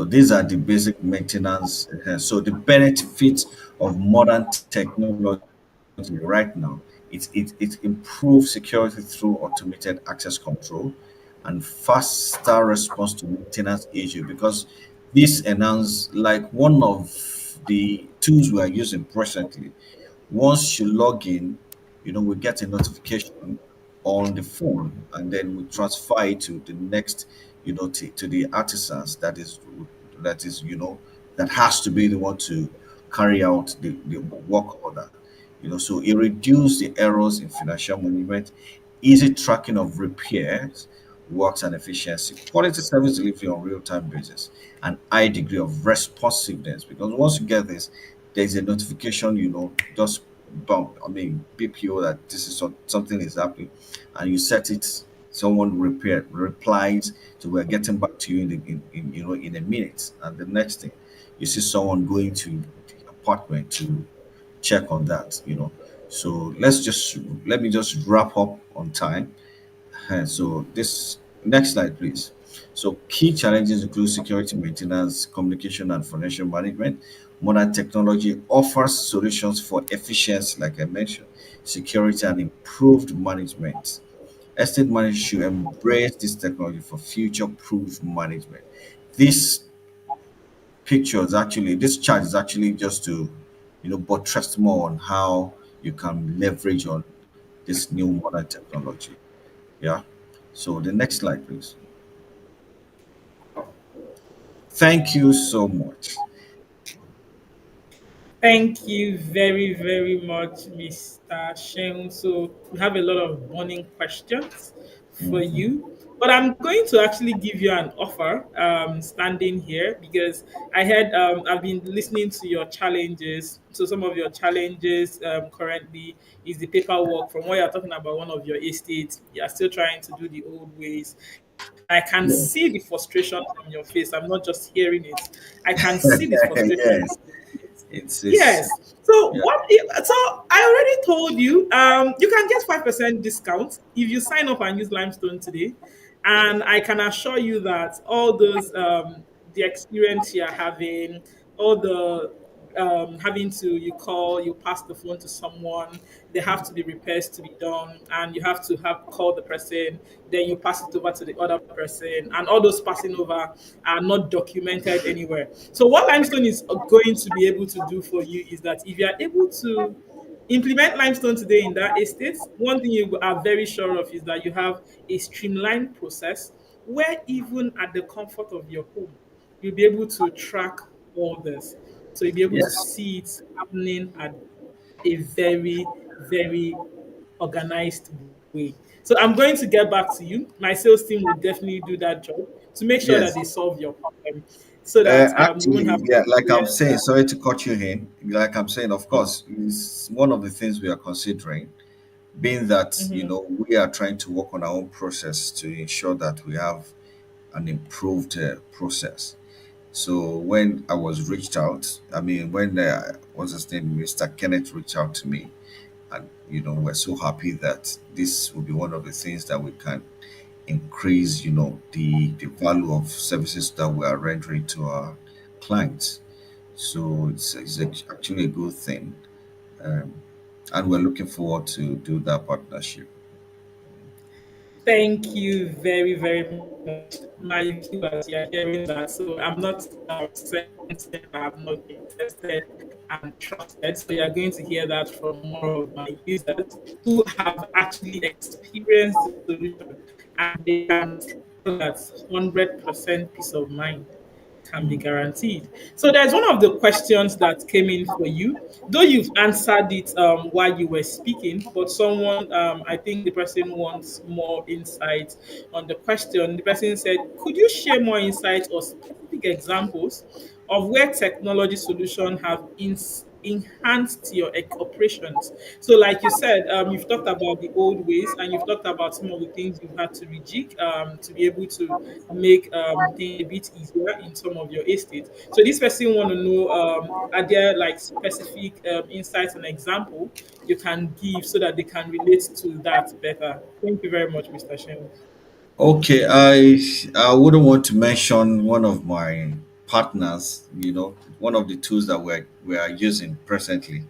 these are the basic maintenance. So the benefits of modern technology right now, it improves security through automated access control and faster response to maintenance issue, because this enhance, like one of the tools we are using presently. Once you log in, we get a notification on the phone, and then we transfer it to the next, to the artisans that has to be the one to carry out the work order. So it reduces the errors in financial management, easy tracking of repairs, works and efficiency, quality service delivery on real-time basis, and high degree of responsiveness. Because once you get this, there's a notification, just bump, BPO, that this is something is happening, and you set it. Someone replies, so we're getting back to you in a minute, and the next thing, you see someone going to the apartment to check on that. So let me just wrap up on time. So this next slide, please. So key challenges include security maintenance, communication, and financial management. Modern technology offers solutions for efficiency, like I mentioned, security, and improved management. Estate managers should embrace this technology for future-proof management. This this chart is actually just to, buttress more on how you can leverage on this new modern technology. Yeah. So the next slide, please. Thank you so much. Thank you very, very much, Mr. Shem. So we have a lot of burning questions for you. But I'm going to actually give you an offer standing here, because I heard I've been listening to your challenges. So some of your challenges currently is the paperwork. From what you're talking about, one of your estates, you're still trying to do the old ways. I can see the frustration on your face. I'm not just hearing it. I can see this frustration. Yes, it's Yes. So yeah. so I already told you you can get 5% discount if you sign up and use Limestone today. And I can assure you that all those the experience you're having, all the having to you call, you pass the phone to someone, there have to be repairs to be done, and you have to have call the person, then you pass it over to the other person, and all those passing over are not documented anywhere. So what Limestone is going to be able to do for you is that if you are able to implement Limestone today in that estate, one thing you are very sure of is that you have a streamlined process where even at the comfort of your home, you'll be able to track all this. So you'll be able to Yes. see it happening at a very, very organized way. So I'm going to get back to you. My sales team will definitely do that job to make sure that Yes. they solve your problem, so that you won't Actually, have to yeah, like I'm experience saying, that. sorry to cut you in. Like I'm saying, of course, it's one of the things we are considering. being that Mm-hmm. we are trying to work on our own process to ensure that we have an improved process. So when I was reached out, I mean, when what's his name, Mr. Kenneth reached out to me, and we're so happy that this will be one of the things that we can increase, the value of services that we are rendering to our clients. So it's actually a good thing, um, and we're looking forward to do that partnership. Thank you very, very much. My viewers, you are hearing that. So I'm not saying I'm not being tested and trusted. So you're going to hear that from more of my users who have actually experienced the solution, and they can tell that 100% peace of mind can be guaranteed. So there's one of the questions that came in for you, though you've answered it while you were speaking, but someone, I think the person wants more insight on the question. The person said, could you share more insight or specific examples of where technology solutions have enhanced your operations? So, like you said, you've talked about the old ways and you've talked about some of the things you've had to rejig to be able to make things a bit easier in some of your estates. So, this person want to know, are there like specific insights and example you can give so that they can relate to that better? Thank you very much, Mr. Shen. Okay, I wouldn't want to mention one of my partners. One of the tools that we are using presently.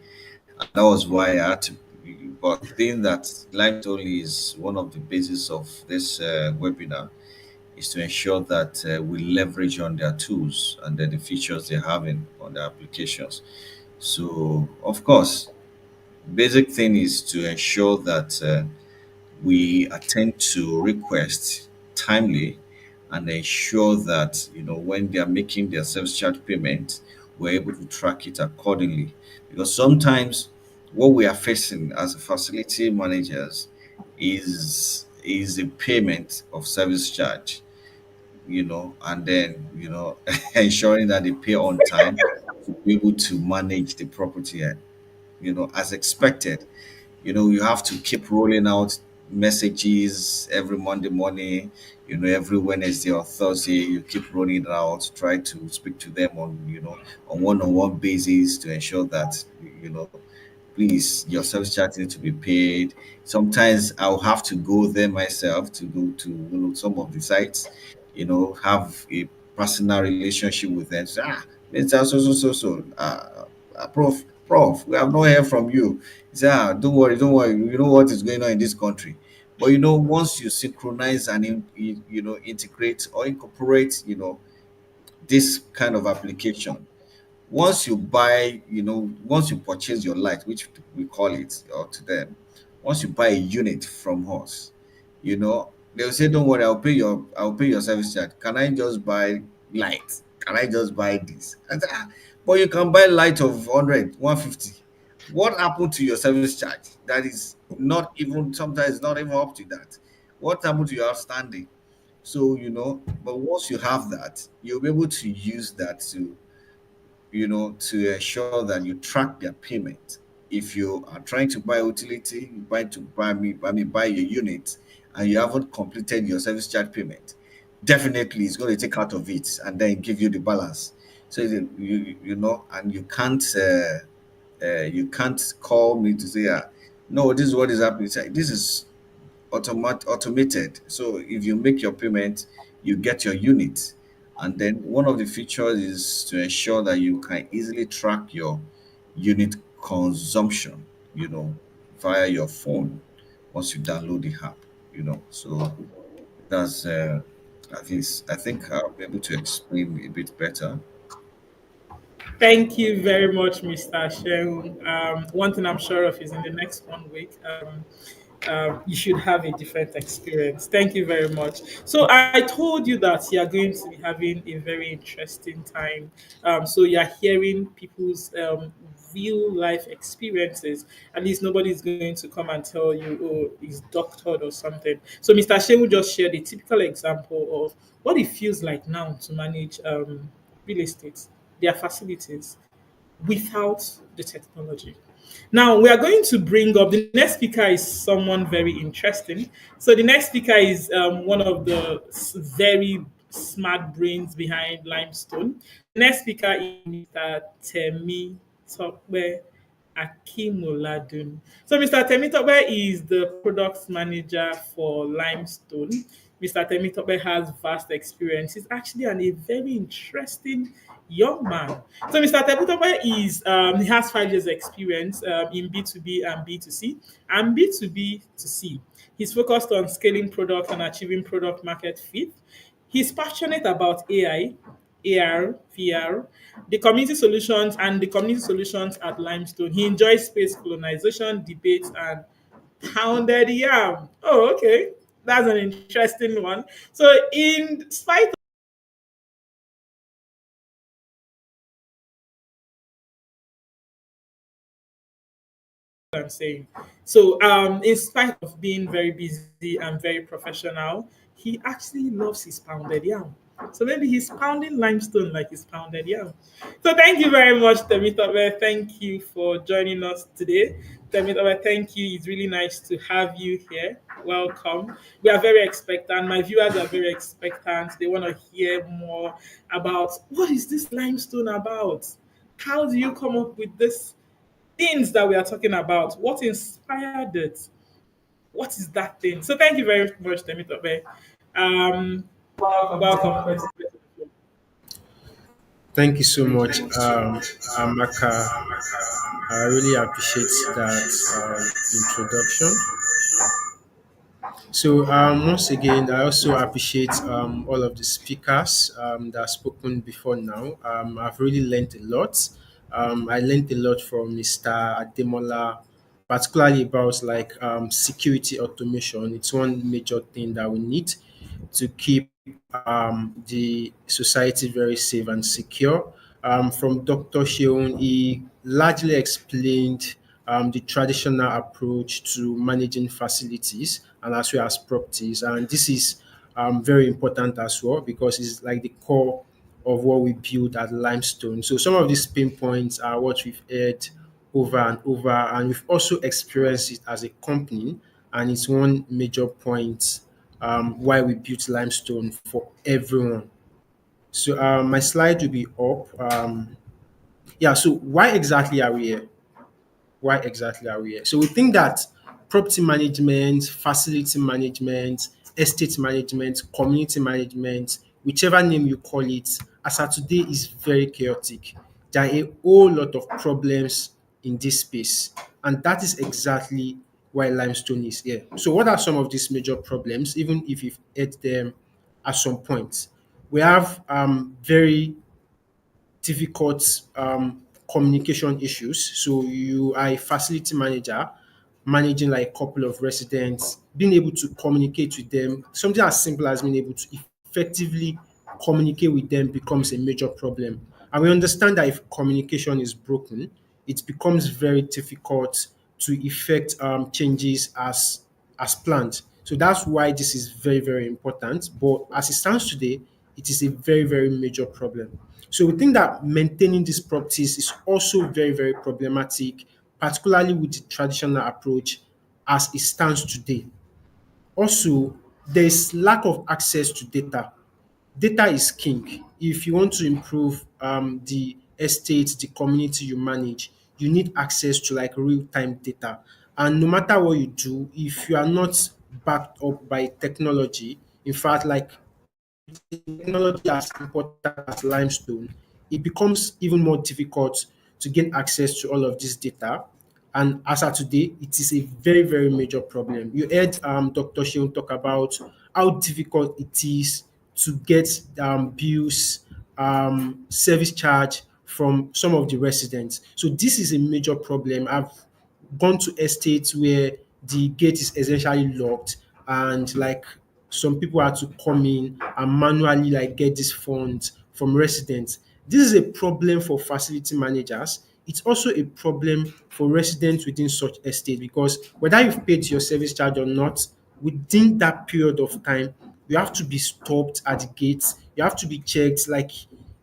And that was why I had to. But being that Limestone is one of the basis of this webinar, is to ensure that we leverage on their tools and then the features they're having on their applications. So, of course, basic thing is to ensure that we attend to requests timely and ensure that when they are making their service charge payment, we're able to track it accordingly. Because sometimes what we are facing as a facility managers is a payment of service charge, and then ensuring that they pay on time to be able to manage the property, as expected. You have to keep rolling out messages every Monday morning, every Wednesday or Thursday. You keep rolling it out, try to speak to them on one-on-one basis to ensure that, please, your service charge needs to be paid. Sometimes I'll have to go there myself to go to some of the sites, have a personal relationship with them. Say, Mr. Prof, we have not heard from you. He said, don't worry, don't worry. You know what is going on in this country. But once you synchronize and integrate or incorporate, this kind of application, once you purchase your light, which we call it, or to them, once you buy a unit from us, they'll say, don't worry, I'll pay your service charge. Can I just buy light? Can I just buy this? I say, but you can buy light of 100, 150. What happened to your service charge? That is not even, sometimes not even up to that. What happened to your outstanding? So, but once you have that, you'll be able to use that to ensure that you track their payment. If you are trying to buy utility, you buy your unit, and you haven't completed your service charge payment, definitely it's going to take out of it and then give you the balance. So and you can't call me to say, no, this is what is happening. This is automated. So if you make your payment, you get your unit. And then one of the features is to ensure that you can easily track your unit consumption, via your phone once you download the app. So that's at least I think I'll be able to explain a bit better. Thank you very much, Mr. Sheung. One thing I'm sure of is in the next 1 week, you should have a different experience. Thank you very much. So I told you that you are going to be having a very interesting time. So you're hearing people's real life experiences. At least nobody's going to come and tell you, oh, he's doctored or something. So Mr. Sheung just shared a typical example of what it feels like now to manage real estate, their facilities without the technology. Now we are going to bring up the next speaker is someone very interesting. So the next speaker is one of the very smart brains behind Limestone. The next speaker is Mr. Temi Tokwe Akimoladun. So Mr. Temi Tokwe is the product manager for Limestone. Mr. Temi Tokwe has vast experience. He's actually a very interesting young man. So Mr. Tebutokwe is he has 5 years experience in B2B and B2C and B2B to C. He's focused on scaling product and achieving product market fit. He's passionate about AI, AR, VR, the community solutions and the community solutions at Limestone. He enjoys space colonization, debates, and pounded yam. Oh, okay. That's an interesting one. So in spite I'm saying. So, in spite of being very busy and very professional, he actually loves his pounded yam. So maybe he's pounding limestone like he's pounded yam. So thank you very much, Temitope. Thank you for joining us today. Temitope, thank you. It's really nice to have you here. Welcome. We are very expectant. My viewers are very expectant. They want to hear more about what is this limestone about? How do you come up with this things that we are talking about? What inspired it? What is that thing? So thank you very much, Temitope. Welcome. Thank you so much, Amaka. I really appreciate that introduction. So, once again, I also appreciate all of the speakers that have spoken before now. I've really learned a lot. I learned a lot from Mr. Ademola, particularly about like security automation. It's one major thing that we need to keep the society very safe and secure. From Dr. Sheon, he largely explained the traditional approach to managing facilities and as well as properties. And this is very important as well because it's like the core of what we build at Limestone. So some of these pain points are what we've heard over and over, and we've also experienced it as a company. And it's one major point why we built Limestone for everyone. So my slide will be up. Yeah, so why exactly are we here? Why exactly are we here? So we think that property management, facility management, estate management, community management, whichever name you call it, as of today is very chaotic. There are a whole lot of problems in this space, and that is exactly why Limestone is here. So what are some of these major problems, even if you've heard them at some point? We have very difficult communication issues. So you are a facility manager managing like a couple of residents, being able to communicate with them, something as simple as being able to effectively communicate with them becomes a major problem. And we understand that if communication is broken, it becomes very difficult to effect changes as planned. So that's why this is very, very important. But as it stands today, it is a very, very major problem. So we think that maintaining these properties is also very, very problematic, particularly with the traditional approach as it stands today. Also, there is lack of access to data. Data is king. If you want to improve the estate, the community you manage, you need access to like real-time data. And no matter what you do, if you are not backed up by technology, in fact, like technology as important as limestone, it becomes even more difficult to gain access to all of this data. And as of today, it is a very, very major problem. You heard Dr. Sheon talk about how difficult it is to get bills, service charge from some of the residents. So this is a major problem. I've gone to estates where the gate is essentially locked and like some people had to come in and manually like get these funds from residents. This is a problem for facility managers. It's also a problem for residents within such estate because whether you've paid your service charge or not, within that period of time, you have to be stopped at the gates. You have to be checked. Like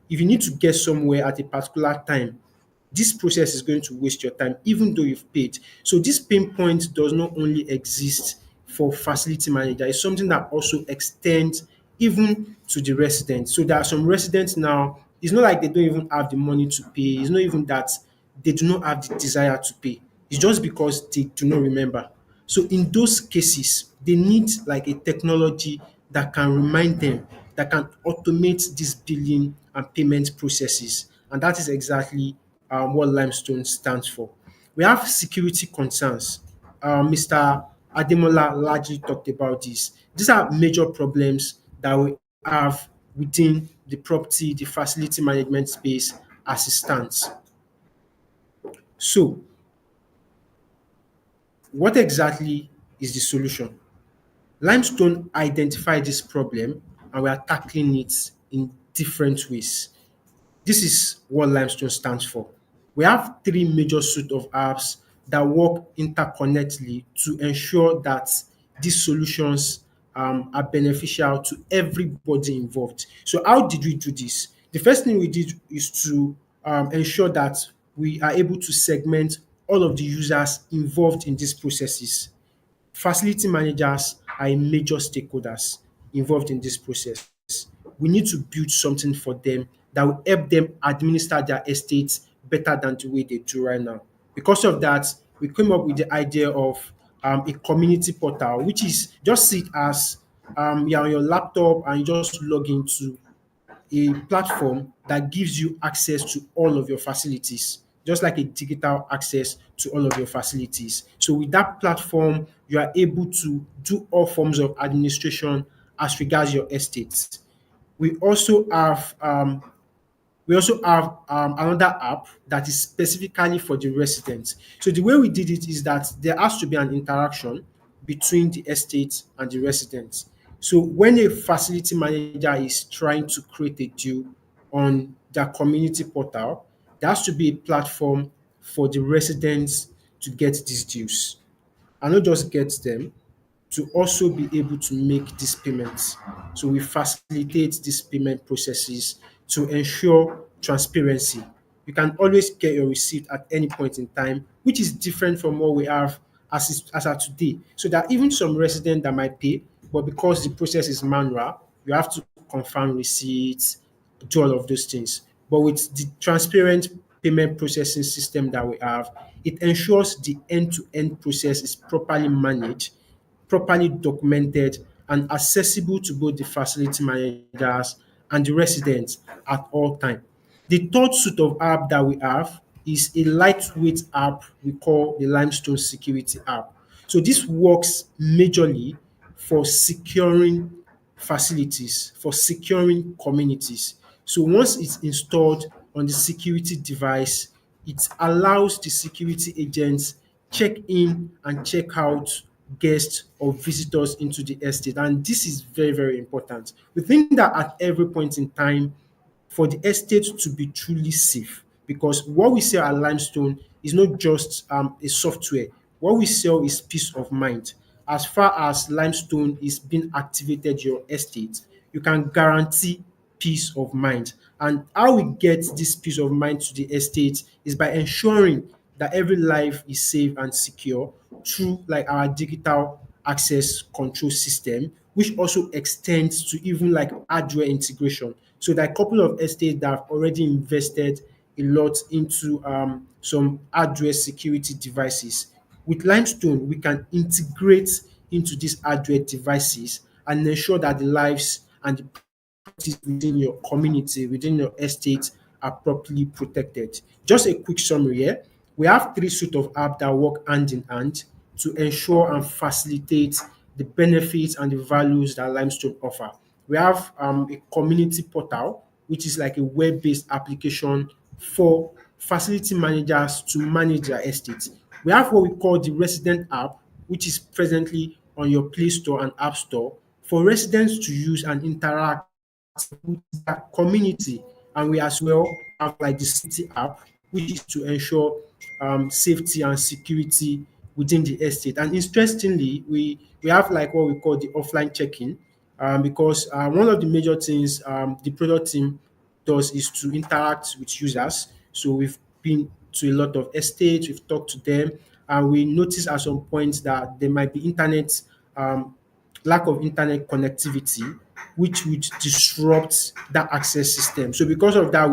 if you need to get somewhere at a particular time, this process is going to waste your time, even though you've paid. So this pain point does not only exist for facility manager, it's something that also extends even to the residents. So there are some residents now, it's not like they don't even have the money to pay. It's not even that they do not have the desire to pay. It's just because they do not remember. So in those cases, they need like a technology that can remind them, that can automate this billing and payment processes. And that is exactly what Limestone stands for. We have security concerns. Mr. Ademola largely talked about this. These are major problems that we have within the property, the facility management space as it stands. So, what exactly is the solution? Limestone identified this problem and we are tackling it in different ways. This is what Limestone stands for. We have three major suite of apps that work interconnectedly to ensure that these solutions are beneficial to everybody involved. So how did we do this? The first thing we did is to ensure that we are able to segment all of the users involved in these processes. Facility managers are a major stakeholders involved in this process. We need to build something for them that will help them administer their estates better than the way they do right now. Because of that, we came up with the idea of a community portal, which is just sit as you're on your laptop and you just log into a platform that gives you access to all of your facilities, just like a digital access to all of your facilities. So with that platform, you are able to do all forms of administration as regards your estates. We also have another app that is specifically for the residents. So the way we did it is that there has to be an interaction between the estate and the residents. So when a facility manager is trying to create a deal on their community portal, there has to be a platform for the residents to get these deals, and not just get them, to also be able to make these payments. So we facilitate these payment processes to ensure transparency. You can always get your receipt at any point in time, which is different from what we have as at today. So that even some resident that might pay, but because the process is manual, you have to confirm receipts, do all of those things. But with the transparent payment processing system that we have, it ensures the end-to-end process is properly managed, properly documented, and accessible to both the facility managers and the residents at all time. The third suite of app that we have is a lightweight app we call the Limestone Security app. So this works majorly for securing facilities, for securing communities. So once it's installed on the security device, it allows the security agents check in and check out guests or visitors into the estate. And this is very, very important. We think that at every point in time, for the estate to be truly safe, because what we sell at Limestone is not just a software. What we sell is peace of mind. As far as Limestone is being activated in your estate, you can guarantee peace of mind. And how we get this peace of mind to the estate is by ensuring that every life is safe and secure through like our digital access control system, which also extends to even like hardware integration. So there are a couple of estates that have already invested a lot into some hardware security devices. With Limestone, we can integrate into these hardware devices and ensure that the lives and the properties within your community, within your estate are properly protected. Just a quick summary here. We have three suite of apps that work hand in hand to ensure and facilitate the benefits and the values that Limestone offer. We have a community portal, which is like a web-based application for facility managers to manage their estates. We have what we call the resident app, which is presently on your Play Store and App Store for residents to use and interact with their community. And we as well have like the city app, which is to ensure safety and security within the estate. And interestingly, we have like what we call the offline check-in, because one of the major things the product team does is to interact with users. So we've been to a lot of estates, we've talked to them, and we noticed at some point that there might be um, lack of internet connectivity, which would disrupt that access system. So because of that,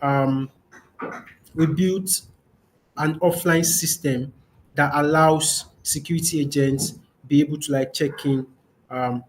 um, we built an offline system that allows security agents be able to like check in um,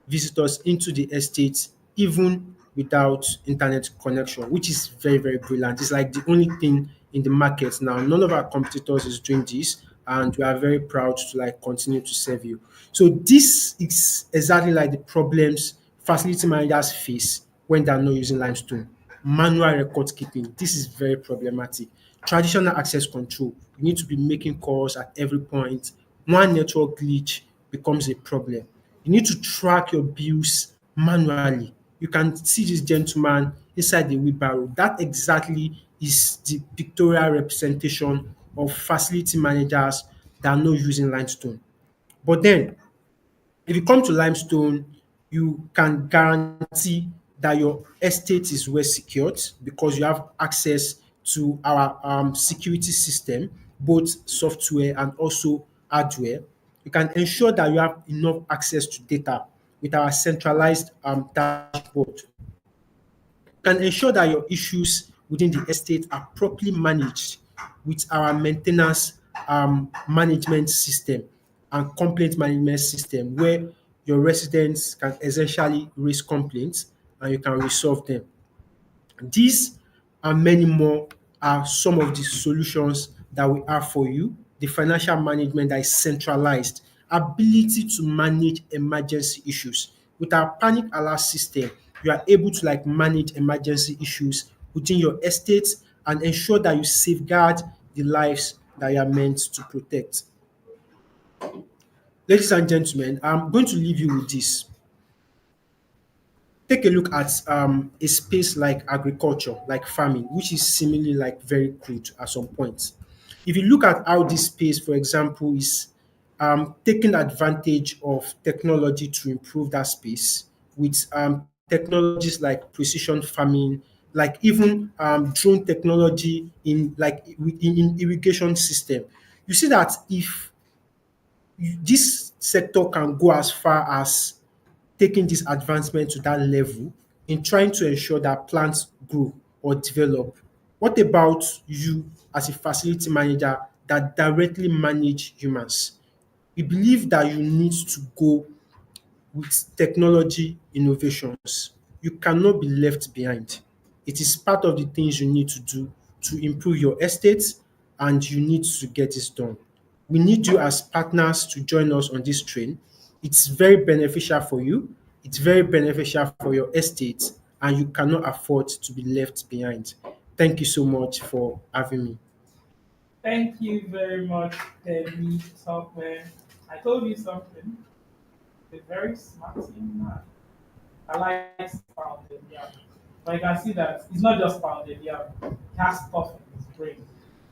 visitors into the estate even without internet connection, which is very, very brilliant. It's like the only thing in the market now. None of our competitors is doing this, and we are very proud to like continue to serve you. So this is exactly like the problems facility managers face when they're not using Limestone. Manual record keeping. This is very problematic. Traditional access control. You need to be making calls at every point. One network glitch becomes a problem. You need to track your bills manually. You can see this gentleman inside the wheelbarrow. That exactly is the pictorial representation of facility managers that are not using Limestone. But then if you come to Limestone, you can guarantee that your estate is well secured because you have access to our security system, both software and also hardware. You can ensure that you have enough access to data with our centralized dashboard. Can ensure that your issues within the estate are properly managed with our maintenance management system and complaint management system where your residents can essentially raise complaints and you can resolve them. These and many more are some of the solutions that we have for you. The financial management that is centralized, ability to manage emergency issues. With our panic alert system, you are able to like manage emergency issues within your estate and ensure that you safeguard the lives that you are meant to protect. Ladies and gentlemen, I'm going to leave you with this. Take a look at a space like agriculture, like farming, which is seemingly like very crude at some point. If you look at how this space, for example, is taking advantage of technology to improve that space with technologies like precision farming, like even drone technology in like in irrigation system, you see that if this sector can go as far as taking this advancement to that level in trying to ensure that plants grow or develop. What about you as a facility manager that directly manage humans? We believe that you need to go with technology innovations. You cannot be left behind. It is part of the things you need to do to improve your estate, and you need to get this done. We need you as partners to join us on this train. It's very beneficial for you, it's very beneficial for your estate, and you cannot afford to be left behind. Thank you so much for having me. Thank you very much, Demi Topman. I told you something. A very smart young man. I like pounded yam. But you can see that it's not just pounded yam. He has stuff in his brain.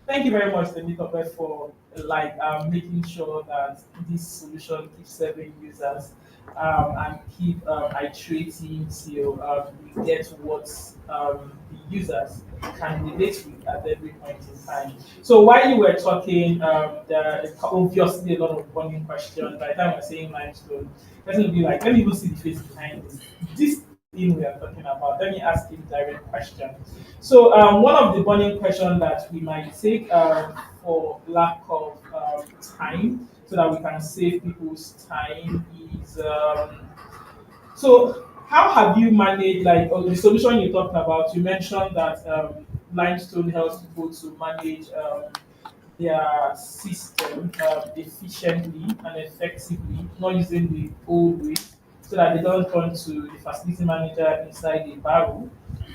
Thank you very much, Demi Topman, for like making sure that this solution keeps serving users and keep iterating till we get what the users can relate with at every point in time. So while you were talking, there are obviously a lot of burning questions. By the time we're saying limestone, person will be like, let me even see the face behind this. This thing we are talking about, let me ask him direct question. So one of the burning questions that we might take for lack of time, so that we can save people's time, is so how have you managed, like, the solution you talked about? You mentioned that Limestone helps people to manage their system efficiently and effectively, not using the old way, so that they don't turn to the facility manager inside the barrel,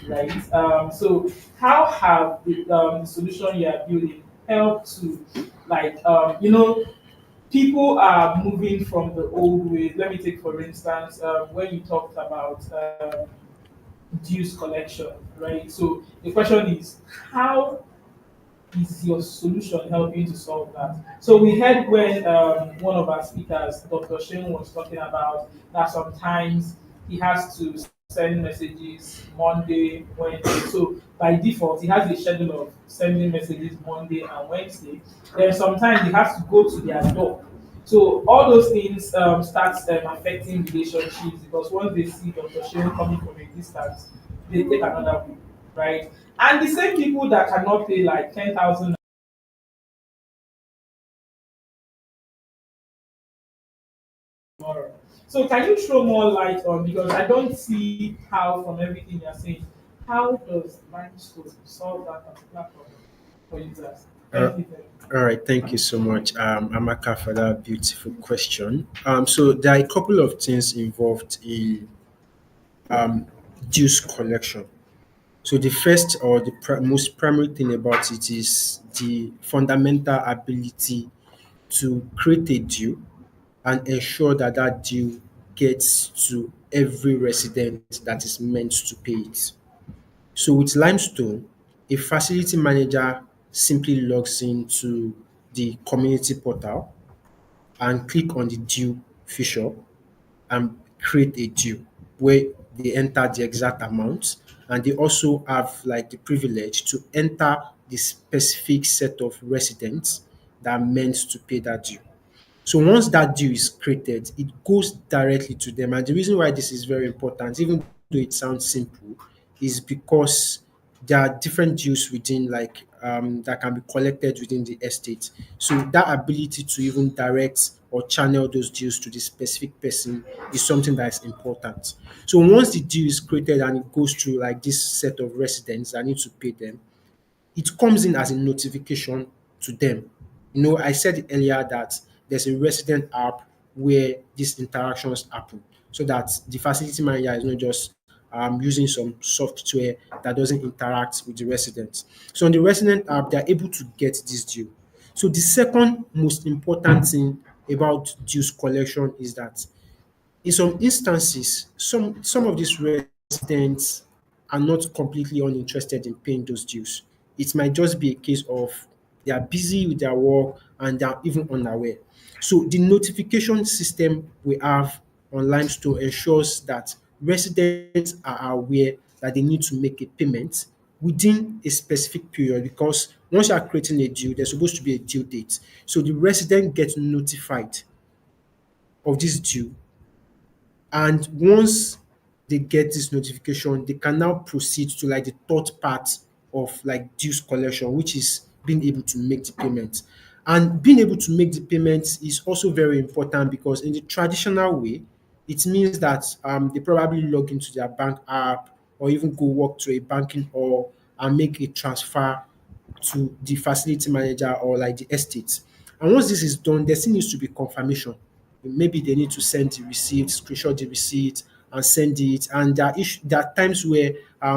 right? So how have the solution you are building helped to, like, people are moving from the old way. Let me take, for instance, when you talked about dues collection, right? So the question is, how is your solution helping to solve that? So we heard when one of our speakers, Dr. Shane, was talking about that sometimes he has to send messages Monday, Wednesday. So by default, he has a schedule of sending messages Monday and Wednesday. Then sometimes they have to go to their door. So all those things start affecting relationships because once they see Dr. Shane coming from a distance, they take another way, right? And the same people that cannot pay like 10,000 tomorrow. So can you throw more light on, because I don't see how from everything you're saying, how does Limestone solve that particular problem for users? Uh, Thank you very much. all right, thank you so much, Amaka, for that beautiful question. So there are a couple of things involved in um, dues collection. So the first or the most primary thing about it is the fundamental ability to create a due and ensure that that due gets to every resident that is meant to pay it. So with Limestone, a facility manager simply logs into the community portal and click on the due feature and create a due where they enter the exact amount, and they also have like the privilege to enter the specific set of residents that are meant to pay that due. So once that deal is created, it goes directly to them. And the reason why this is very important, even though it sounds simple, is because there are different dues within that can be collected within the estate. So that ability to even direct or channel those dues to the specific person is something that is important. So once the deal is created and it goes through like this set of residents that need to pay them, it comes in as a notification to them. I said earlier that there's a resident app where these interactions happen so that the facility manager is not just using some software that doesn't interact with the residents. So on the resident app, they're able to get this due. So the second most important thing about dues collection is that in some instances, some of these residents are not completely uninterested in paying those dues. It might just be a case of they are busy with their work and they are even unaware. So the notification system we have on Limestone ensures that residents are aware that they need to make a payment within a specific period, because once you are creating a due, there's supposed to be a due date. So the resident gets notified of this due, and once they get this notification, they can now proceed to like the third part of like dues collection, which is being able to make the payment. And being able to make the payment is also very important because in the traditional way, it means that they probably log into their bank app or even go walk to a banking hall and make a transfer to the facility manager or like the estate. And once this is done, there still needs to be confirmation. Maybe they need to send the receipt, screenshot the receipt, and send it. And there are times where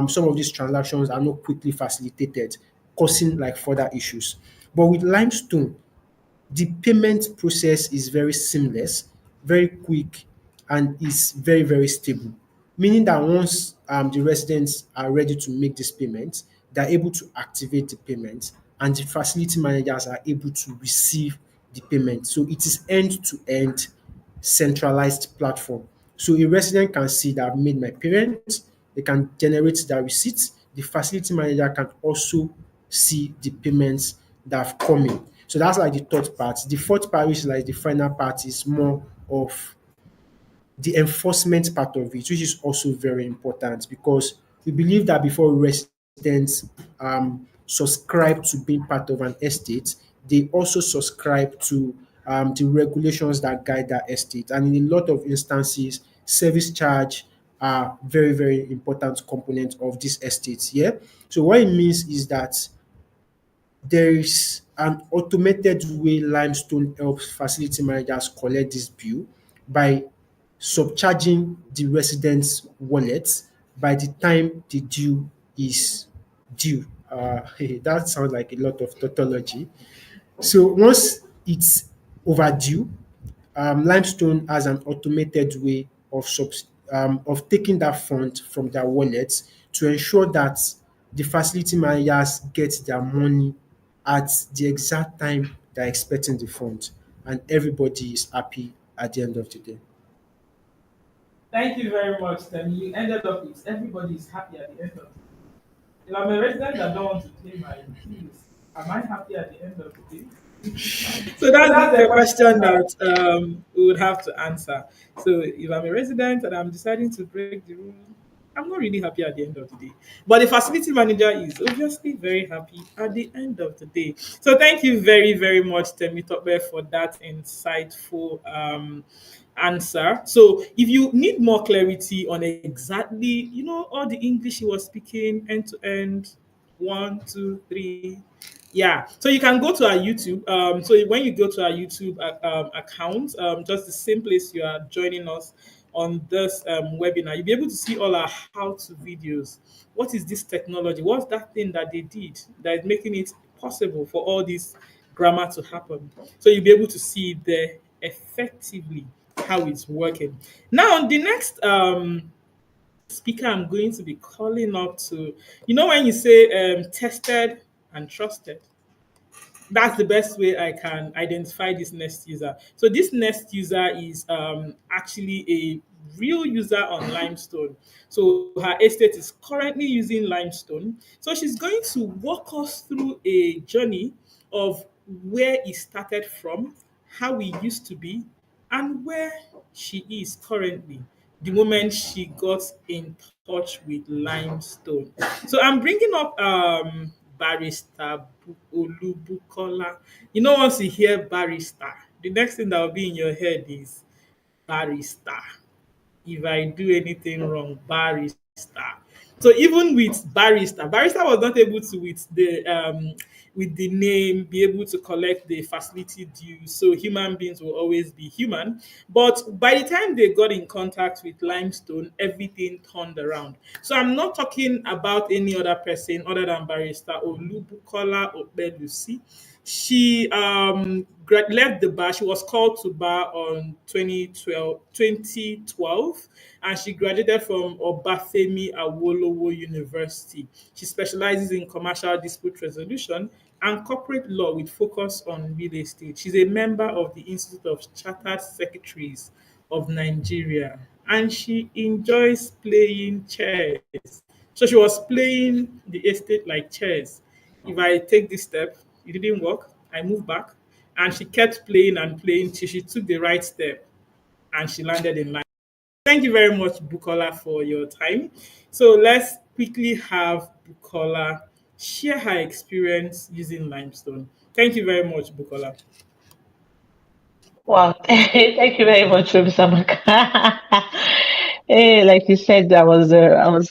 some of these transactions are not quickly facilitated, causing like further issues. But with Limestone, the payment process is very seamless, very quick, and is very, very stable. Meaning that once the residents are ready to make this payment, they're able to activate the payment, and the facility managers are able to receive the payment. So it is end-to-end centralized platform. So a resident can see that I've made my payment, they can generate their receipts. The facility manager can also see the payments that have come in. So that's like the third part. The fourth part, which is like the final part, is more of the enforcement part of it, which is also very important because we believe that before residents subscribe to being part of an estate, they also subscribe to the regulations that guide that estate. And in a lot of instances, service charge are very, very important component of this estate. Yeah. So what it means is that there is an automated way Limestone helps facility managers collect this bill by subcharging the residents' wallets by the time the due is due. That sounds like a lot of tautology. So once it's overdue, Limestone has an automated way of taking that fund from their wallets to ensure that the facility managers get their money at the exact time they're expecting the fund, and everybody is happy at the end of the day. Thank you very much, Then you ended up with everybody is happy at the end of it. If I'm a resident that don't want to pay my fees, am I happy at the end of the day? So So that's that's the the question question now. that we would have to answer. So if I'm a resident and I'm deciding to break the rule, I'm not really happy at the end of the day. But the facility manager is obviously very happy at the end of the day. So thank you very, very much, Temi Tokbe, for that insightful answer. So if you need more clarity on exactly, all the English he was speaking end to end, one, two, three. Yeah, so you can go to our YouTube. So when you go to our YouTube account, just the same place you are joining us on this webinar, you'll be able to see all our how-to videos. What is this technology? What's that thing that they did that is making it possible for all this grammar to happen? So you'll be able to see there effectively how it's working. Now, the next speaker I'm going to be calling up to, when you say tested and trusted, that's the best way I can identify this next user. So this next user is actually a real user on Limestone. So her estate is currently using Limestone. So she's going to walk us through a journey of where it started from, how we used to be, and where she is currently the moment she got in touch with Limestone. So I'm bringing up Barrister Olubukola. Once you hear barrister, the next thing that will be in your head is barrister. If I do anything wrong, barrister. So even with barrister was not able to with the name be able to collect the facility dues. So human beings will always be human. But by the time they got in contact with Limestone, everything turned around. So I'm not talking about any other person other than barrister Olubukola Opelusi. She left the bar. She was called to bar on 2012, and she graduated from Obafemi Awolowo University. She specializes in commercial dispute resolution and corporate law with focus on real estate. She's a member of the Institute of Chartered Secretaries of Nigeria, and she enjoys playing chess. So she was playing the estate like chess. If I take this step, it didn't work. I moved back, and she kept playing and playing till she took the right step, and she landed in line. Thank you very much, Bukola, for your time. So let's quickly have Bukola share her experience using Limestone. Thank you very much, Bukola. Wow, thank you very much, Professor Maka. Hey, like you said, I was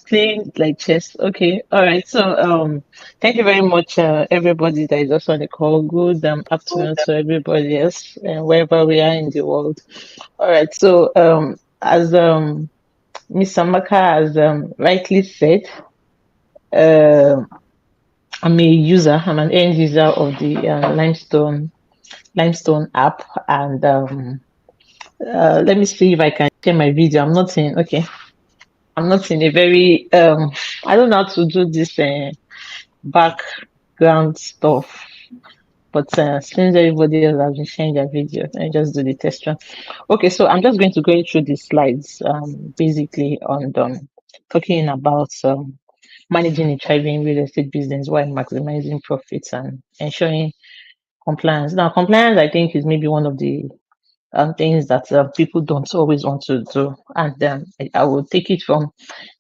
playing like chess. Okay, all right. So thank you very much, everybody that is also on the call. Good afternoon to everybody else, wherever we are in the world. All right. So as Mr. Maka has rightly said, uh, I'm a user. I'm an end user of the Limestone app, and let me see if I can share my video. I'm not in, okay. I'm not in a very, I don't know how to do this background stuff, but since everybody else has been sharing their video, I just do the test run. Okay, so I'm just going to go through the slides, basically on talking about managing a thriving real estate business while maximizing profits and ensuring compliance. Now, compliance, I think, is maybe one of the things that people don't always want to do. And I will take it from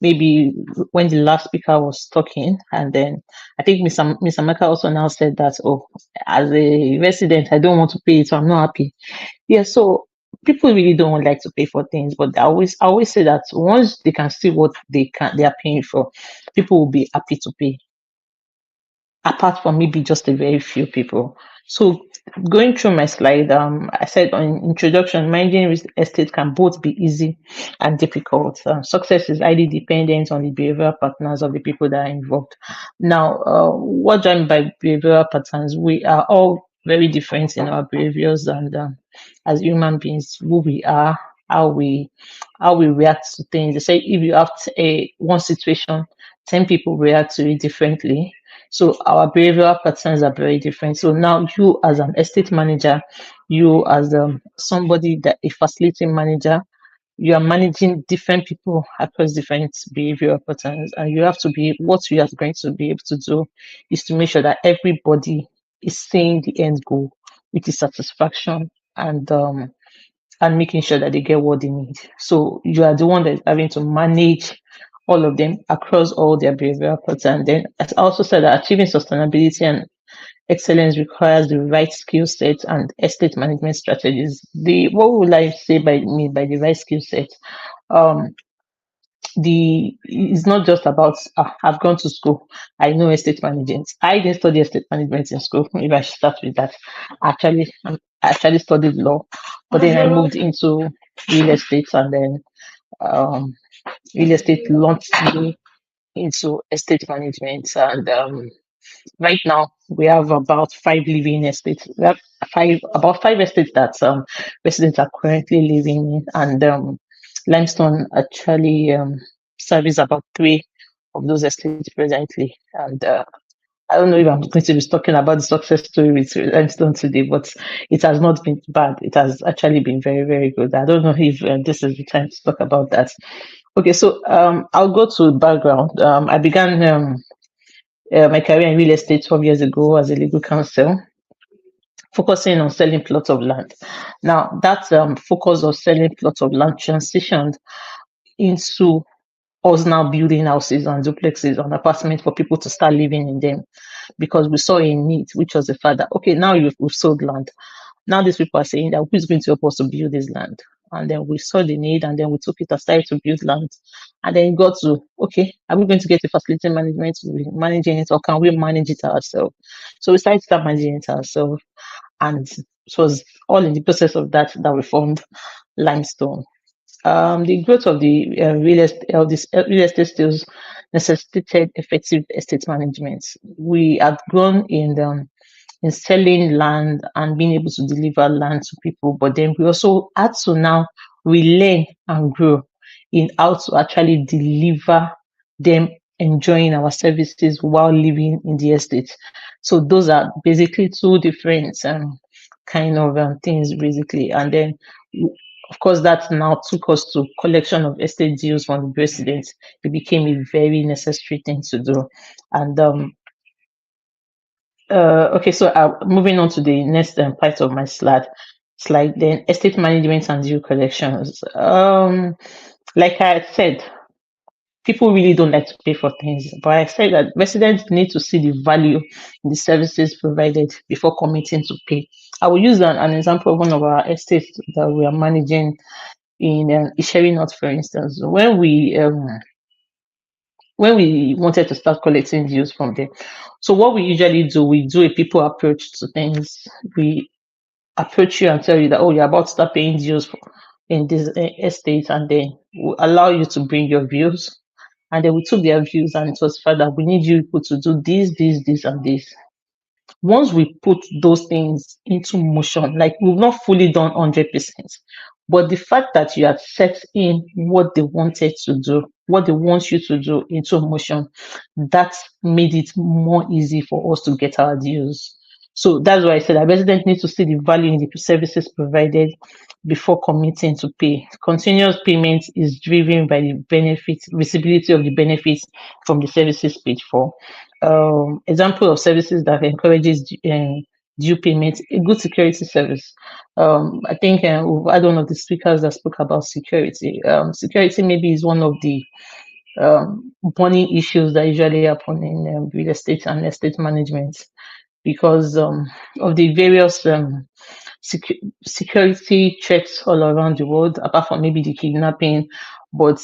maybe when the last speaker was talking, and then I think Miss Amaka also now said that, oh, as a resident, I don't want to pay it, so I'm not happy. Yeah, so people really don't like to pay for things, but I always say that once they can see what they are paying for, people will be happy to pay, apart from maybe just a very few people. So going through my slide, I said on introduction, managing real estate can both be easy and difficult. Success is highly dependent on the behavioral patterns of the people that are involved. Now, what do I mean by behavioral patterns? We are all very different in our behaviors, and as human beings, who we are, how we react to things. They say if you have one situation, 10 people react to it differently. So our behavioral patterns are very different. So now you as an estate manager, you as somebody that a facility manager, you are managing different people across different behavioral patterns, and you have to be what you are going to be able to do is to make sure that everybody is seeing the end goal, which is satisfaction and making sure that they get what they need. So you are the one that's having to manage all of them across all their behavioral patterns. Then as I also said that achieving sustainability and excellence requires the right skill set and estate management strategies. The what would I say by the right skill set? Um, the it's not just about I've gone to school, I know estate management. I didn't study estate management in school. Maybe I should start with that. I actually studied law, but then I moved into real estate, and then um, real estate launched me into estate management. And right now we have about 5 living estates. We have about 5 estates that residents are currently living in, and Limestone actually service about 3 of those estates presently. And I don't know if I'm going to be talking about the success story with Limestone today, but it has not been bad. It has actually been very, very good. I don't know if this is the time to talk about that. Okay, so I'll go to background. I began my career in real estate 12 years ago as a legal counsel, focusing on selling plots of land. Now, that focus of selling plots of land transitioned into us now building houses and duplexes and apartments for people to start living in them, because we saw a need, which was the fact that, okay, now we've sold land. Now these people are saying that who's going to help us to build this land? And then we saw the need, and then we took it and started to build land. And then it got to, okay, are we going to get a facility management to be managing it, or can we manage it ourselves? So we started to start managing it ourselves. And it was all in the process of that we formed Limestone. The growth of the real estate sales necessitated effective estate management. We had grown in selling land and being able to deliver land to people, but then we also had to now relearn and grow in how to actually deliver them enjoying our services while living in the estate. So those are basically 2 different kind of things basically. And then of course, that now took us to collection of estate deals from the residents. It became a very necessary thing to do. And okay, so moving on to the next part of my slide, then estate management and deal collections. Like I said, people really don't like to pay for things, but I said that residents need to see the value in the services provided before committing to pay. I will use an example of one of our estates that we are managing in Isheri North, for instance. When we wanted to start collecting dues from them, so what we usually do, we do a people approach to things. We approach you and tell you that, oh, you're about to start paying dues in this estate, and then we allow you to bring your views. And then we took their views, and it was further, we need you people to do this, and this. Once we put those things into motion, like we've not fully done 100%, but the fact that you have set in what they wanted to do, what they want you to do into motion, that made it more easy for us to get our deals. So that's why I said that residents need to see the value in the services provided before committing to pay. Continuous payment is driven by the benefits, visibility of the benefits from the services paid for. Example of services that encourages due payment, a good security service. I think we've had one of the speakers that spoke about security. Security maybe is one of the burning issues that usually happen in real estate and estate management, because of the various security threats all around the world, apart from maybe the kidnapping, but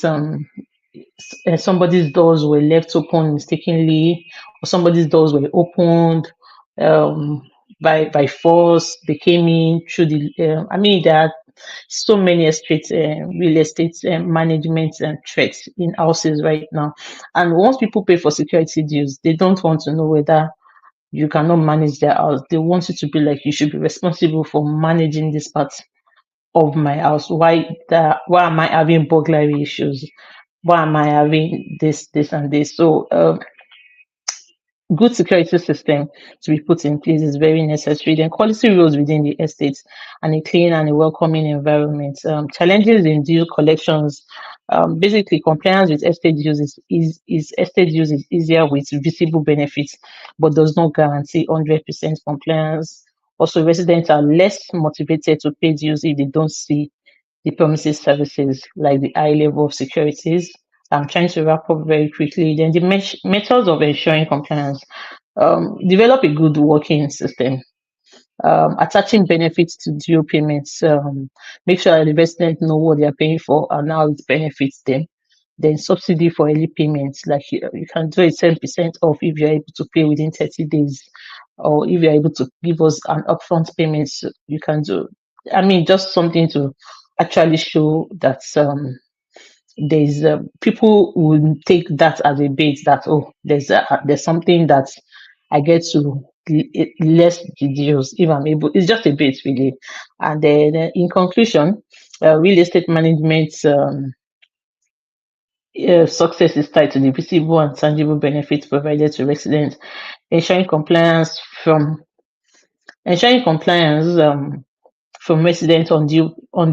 somebody's doors were left open mistakenly, or somebody's doors were opened by force. They came in through the. I mean, there are so many real estate management and threats in houses right now. And once people pay for security dues, they don't want to know whether you cannot manage their house. They want you to be like, you should be responsible for managing this part of my house. Why am I having burglary issues? Why am I having this, and this? So good security system to be put in place is very necessary. Then quality rules within the estates and a clean and a welcoming environment. Challenges in due collections. Basically, compliance with estate use is estate use is easier with visible benefits, but does not guarantee 100% compliance. Also, residents are less motivated to pay dues if they don't see the promises services like the high level of securities. I'm trying to wrap up very quickly. Then the methods of ensuring compliance. Develop a good working system. Attaching benefits to due payments. Make sure that the residents know what they are paying for and how it benefits them. Then subsidy for early payments, like you can do a 10% off if you're able to pay within 30 days, or if you're able to give us an upfront payment, you can do. I mean, just something to actually show that there's people will take that as a bait that, oh, there's something that I get to less the deals if I'm able. It's just a bait really. And then in conclusion, real estate management success is tied to the visible and tangible benefits provided to residents, ensuring compliance from residents on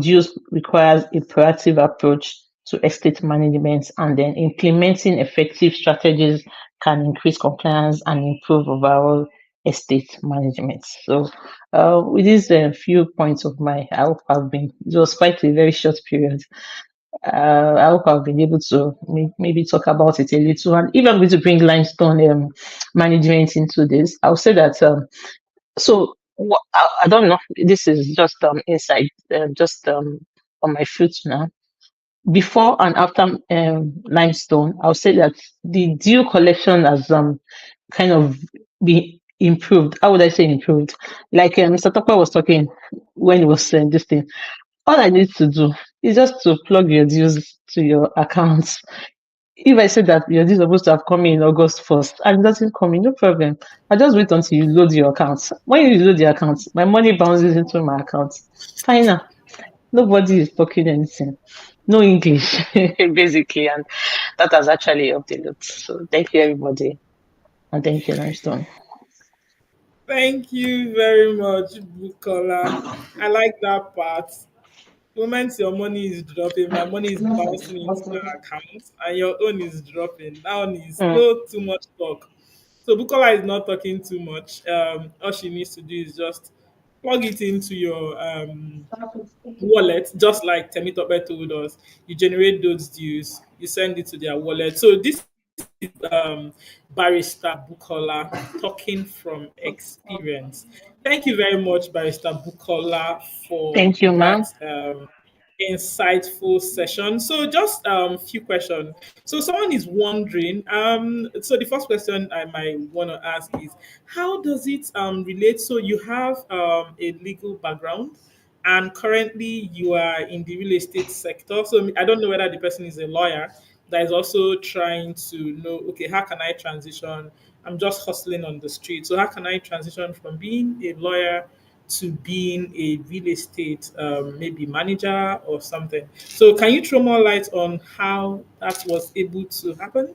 dues requires a proactive approach to estate management, and then implementing effective strategies can increase compliance and improve overall estate management. So, with these few points of my, I hope it was quite a very short period. I hope I've been able to maybe talk about it a little. And if I'm going to bring limestone management into this, I'll say that so I don't know. This is just inside, just on my foot now. Before and after limestone, I'll say that the due collection has kind of been improved. How would I say improved? Like Mr. Tokwe was talking when he was saying this thing. All I need to do is just to plug your dues to your accounts. If I say that your due is supposed to have come in August 1st and it doesn't come in, no problem. I just wait until you load your accounts. When you load your accounts, my money bounces into my account. Fine. Nobody is talking anything. No English, basically. And that has actually helped a lot. So thank you, everybody. And thank you, Limestone. Thank you very much, Bukola. I like that part. The moment your money is dropping, my money is bouncing into the account, and your own is dropping. That one is no too much talk. So Bukola is not talking too much. All she needs to do is just plug it into your wallet, just like Temitope told us. You generate those dues, you send it to their wallet. So this is Barrister Bukola talking from experience. Thank you very much, Barrister Bukola, for Thank you, ma'am. that insightful session. So just a few questions. So someone is wondering, so the first question I might want to ask is, how does it relate? So you have a legal background and currently you are in the real estate sector. So I don't know whether the person is a lawyer that is also trying to know, okay, how can I transition? I'm just hustling on the street. So how can I transition from being a lawyer to being a real estate maybe manager or something? So can you throw more light on how that was able to happen?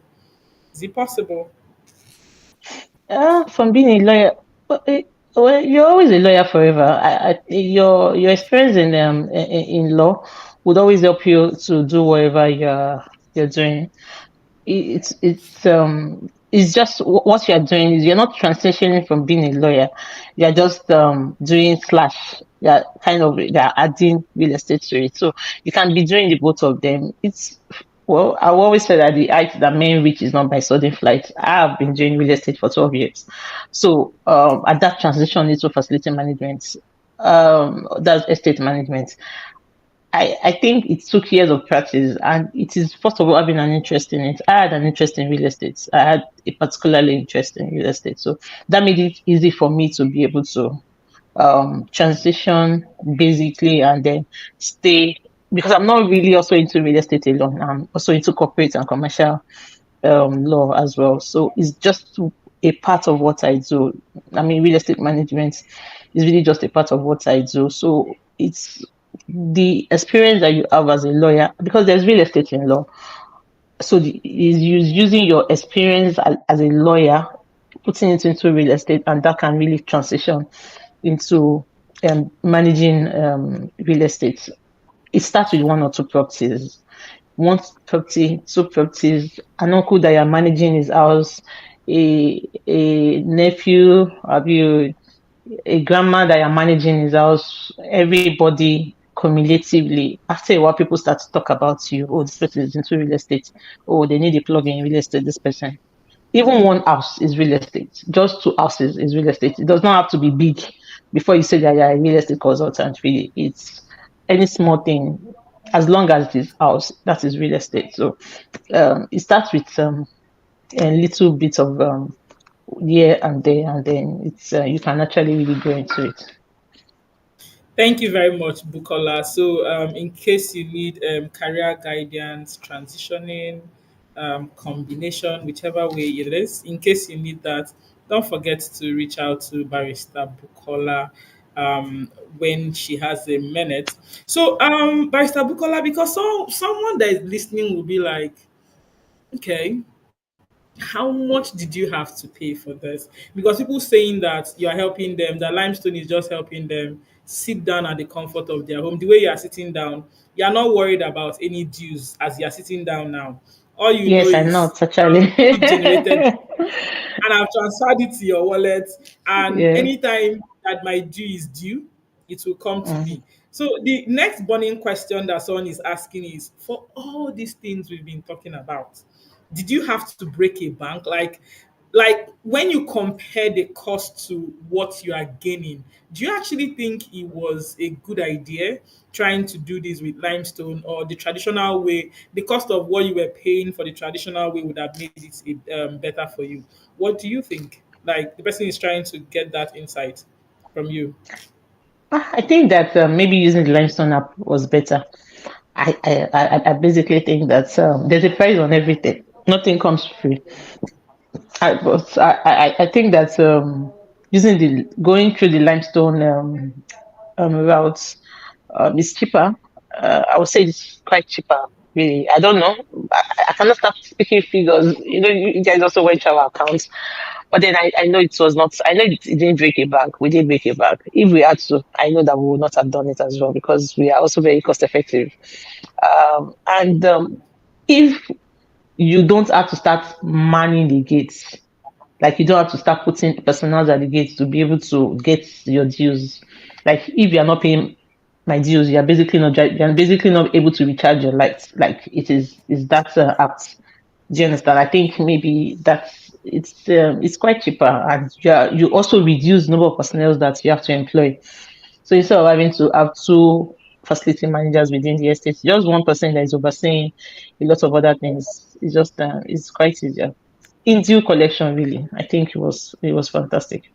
Is it possible? From being a lawyer, well, you're always a lawyer forever. Your experience in law would always help you to do whatever you're doing. It's just what you're doing is you're not transitioning from being a lawyer. You're just doing slash. You're adding real estate to it. So you can be doing the both of them. Well, I always say that the height that men reach is not by sudden flight. I have been doing real estate for 12 years. So at that transition into facility management, that's estate management. I think it took years of practice, and it is first of all having an interest in it. I had an interest in real estate. I had a particularly interest in real estate, so that made it easy for me to be able to transition basically, and then stay, because I'm not really also into real estate alone. I'm also into corporate and commercial law as well. So it's just a part of what I do. I mean, real estate management is really just a part of what I do. So it's the experience that you have as a lawyer, because there's real estate in law. So is using your experience as a lawyer putting it into real estate, and that can really transition into managing real estate. It starts with one or two properties. One property, two properties, an uncle that you're managing his house, a nephew, have you a grandma that you're managing his house, everybody cumulatively. After a while, people start to talk about you. Oh, this person is into real estate. Oh, they need a plug in real estate, this person. Even one house is real estate. Just two houses is real estate. It does not have to be big before you say that you're a real estate consultant. Really, it's any small thing, as long as it is house, that is real estate. So it starts with a little bit of here and there, and then it's you can actually really go into it. Thank you very much, Bukola. So, in case you need career guidance, transitioning, combination, whichever way it is, in case you need that, don't forget to reach out to Barrister Bukola when she has a minute. So, Barrister Bukola, because someone that is listening will be like, okay, how much did you have to pay for this? Because people saying that you are helping them, that Limestone is just helping them sit down at the comfort of their home. The way you are sitting down, you are not worried about any dues as you are sitting down now. All you know Yes, I'm is not actually. you've generated and I've transferred it to your wallet. And Yeah. anytime that my due is due, it will come to Mm. me. So the next burning question that someone is asking is, for all these things we've been talking about, did you have to break a bank? Like when you compare the cost to what you are gaining, do you actually think it was a good idea trying to do this with Limestone, or the traditional way, the cost of what you were paying for the traditional way would have made it better for you? What do you think? Like the person is trying to get that insight from you. I think that maybe using the Limestone app was better. I basically think that there's a price on everything. Nothing comes free. I think that using the going through the Limestone routes is cheaper. I would say it's quite cheaper. Really, I don't know. I cannot start speaking figures. You guys also went through our accounts, but then I know it was not. I know it didn't break a bank. We did break a bank. If we had to, I know that we would not have done it as well because we are also very cost effective. And if you don't have to start manning the gates, like you don't have to start putting personnel at the gates to be able to get your dues. Like if you're not paying my dues, you're basically not able to recharge your lights. Like is that apt? Do you understand? I think maybe it's quite cheaper, and you also reduce number of personnel that you have to employ. So instead of having to have two facility managers within the estate, just one person that is overseeing a lot of other things. It's quite easier. In due collection, really, I think it was fantastic.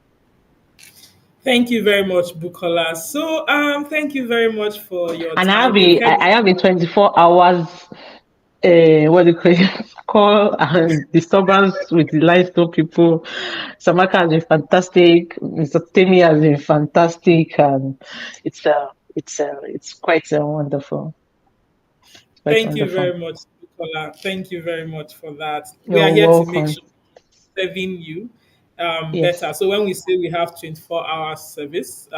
Thank you very much, Bukola. So, thank you very much for your And time. You've heard I have a 24 hours what do you call it? Call and disturbance with the limestone people. Samaka has been fantastic. Mr. Temi has been fantastic, and it's quite wonderful. It's quite Thank you wonderful. very much, Bukola. Thank you very much for that. We are You're here to make welcome. sure serving you better. Yes. So when we say we have 24-hour service,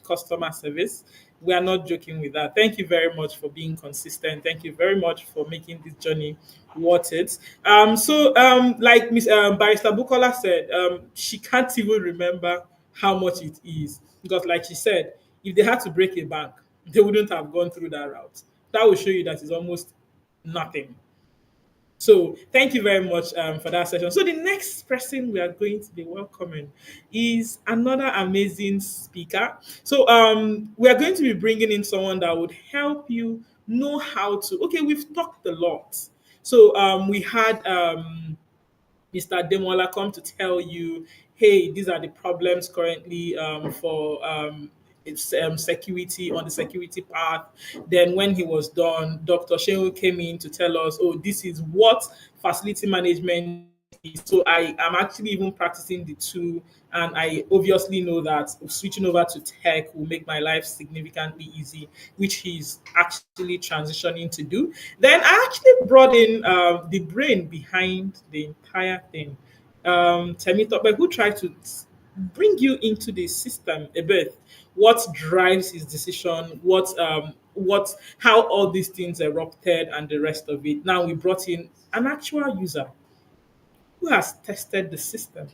customer service, we are not joking with that. Thank you very much for being consistent. Thank you very much for making this journey worth it. Like Miss Barrister Bukola said, she can't even remember how much it is because, like she said, if they had to break a bank, they wouldn't have gone through that route. That will show you that it's almost nothing. So thank you very much for that session. So the next person we are going to be welcoming is another amazing speaker. So we are going to be bringing in someone that would help you know how to. Okay, we've talked a lot. So we had Mr. Demola come to tell you, hey, these are the problems currently for security on the security path. Then when he was done, Dr. Shehu came in to tell us, oh, this is what facility management is. So I am actually even practicing the two, and I obviously know that switching over to tech will make my life significantly easy, which he's actually transitioning to do. Then I actually brought in the brain behind the entire thing, Temi Tokbe, who tried to bring you into the system a bit. What drives his decision? How all these things erupted and the rest of it. Now we brought in an actual user who has tested the system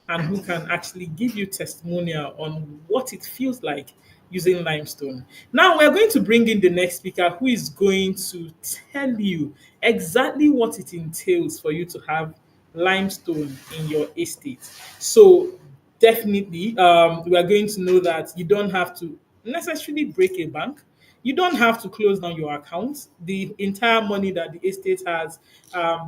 and who can actually give you testimonial on what it feels like using limestone. Now we're going to bring in the next speaker who is going to tell you exactly what it entails for you to have limestone in your estate. So definitely, we are going to know that you don't have to necessarily break a bank. You don't have to close down your account. The entire money that the estate has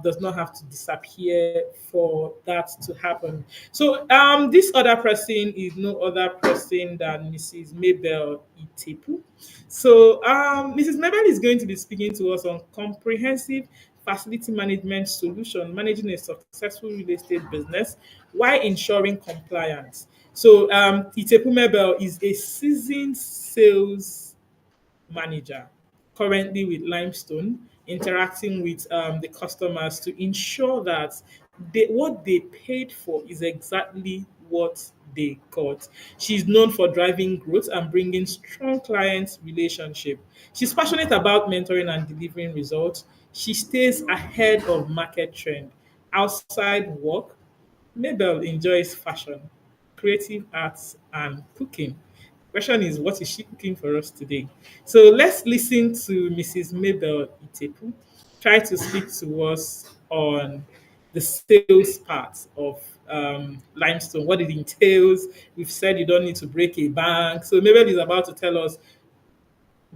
does not have to disappear for that to happen. So this other person is no other person than Mrs. Mabel Itepu. So Mrs. Mabel is going to be speaking to us on comprehensive facility management solution, managing a successful real estate business while ensuring compliance. So Itepu Mabel is a seasoned sales manager currently with Limestone, interacting with the customers to ensure that what they paid for is exactly what they got. She's known for driving growth and bringing strong client relationship. She's passionate about mentoring and delivering results. She stays ahead of market trend. Outside work, Mabel enjoys fashion, creative arts, and cooking. Question is, what is she cooking for us today? So let's listen to Mrs. Mabel Itepu try to speak to us on the sales part of limestone, what it entails. We've said you don't need to break a bank. So Mabel is about to tell us,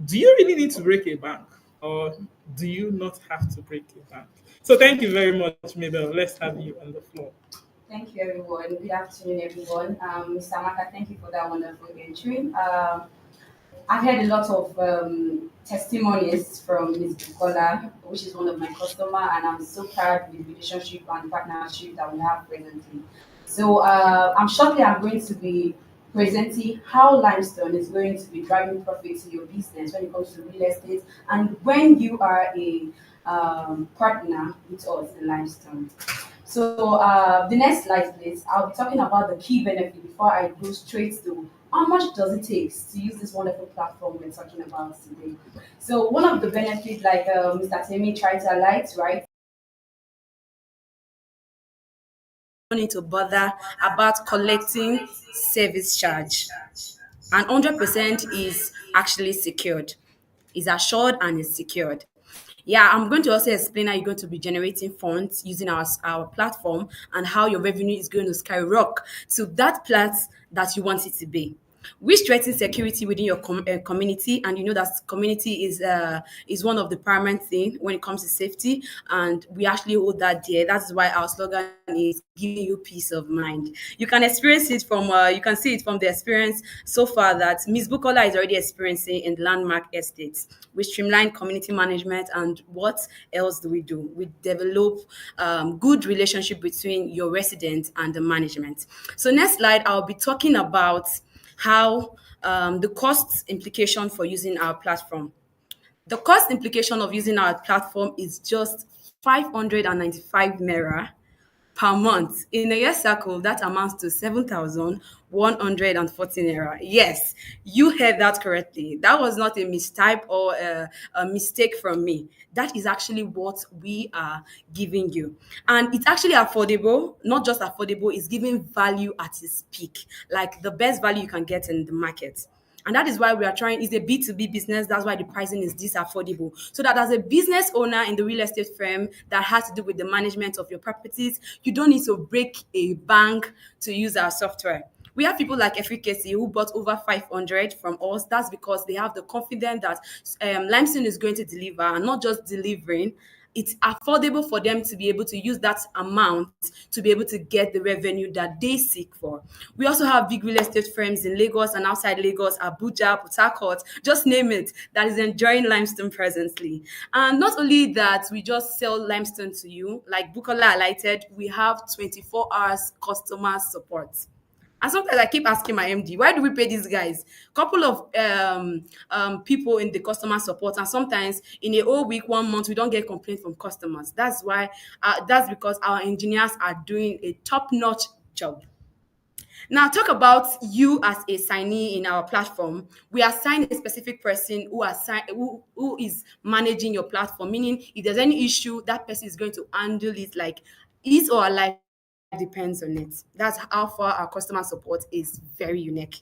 do you really need to break a bank or do you not have to break a bank? So thank you very much, Mabel. Let's have you on the floor. Thank you, everyone. Good afternoon, everyone. Mr. Maka, thank you for that wonderful entry. I've heard a lot of testimonies from Ms. Bukola, which is one of my customers, and I'm so proud with the relationship and partnership that we have presently. So I'm going to be presenting how limestone is going to be driving profit to your business when it comes to real estate and when you are a partner with us in limestone. So the next slide, please. I'll be talking about the key benefit before I go straight to how much does it take to use this wonderful platform we're talking about today. So one of the benefits, like Mr. Temi tried to highlight, right? Don't need to bother about collecting service charge, and 100% is actually secured, is assured and is secured. Yeah, I'm going to also explain how you're going to be generating funds using our platform and how your revenue is going to skyrocket to that place that you want it to be. We strengthen security within your community, and you know that community is one of the paramount thing when it comes to safety, and we actually hold that dear. That's why our slogan is giving you peace of mind. You can experience it from you can see it from the experience so far that Ms. Bukola is already experiencing in Landmark Estates. We streamline community management, and what else do? We develop good relationship between your residents and the management. So next slide, I'll be talking about how the cost implication for using our platform. The cost implication of using our platform is just 595 naira per month. In a year cycle, that amounts to 7,140 naira. Yes, you heard that correctly. That was not a mistype or a mistake from me. That is actually what we are giving you. And it's actually affordable, not just affordable, it's giving value at its peak, like the best value you can get in the market. And that is why we are trying, it's a B2B business. That's why the pricing is this affordable. So that as a business owner in the real estate firm that has to do with the management of your properties, you don't need to break a bank to use our software. We have people like Efrikesi who bought over 500 from us. That's because they have the confidence that Limestone is going to deliver, and not just delivering. It's affordable for them to be able to use that amount to be able to get the revenue that they seek for. We also have big real estate firms in Lagos and outside Lagos, Abuja, Port Harcourt, just name it, that is enjoying limestone presently. And not only that, we just sell limestone to you. Like Bukola highlighted, we have 24 hours customer support. And sometimes I keep asking my MD, why do we pay these guys? Couple of people in the customer support, and sometimes in a whole week, 1 month, we don't get complaints from customers. That's why. That's because our engineers are doing a top-notch job. Now, talk about you as a signee in our platform. We assign a specific person who is managing your platform, meaning if there's any issue, that person is going to handle it like his or her life depends on it. That's how far our customer support is very unique.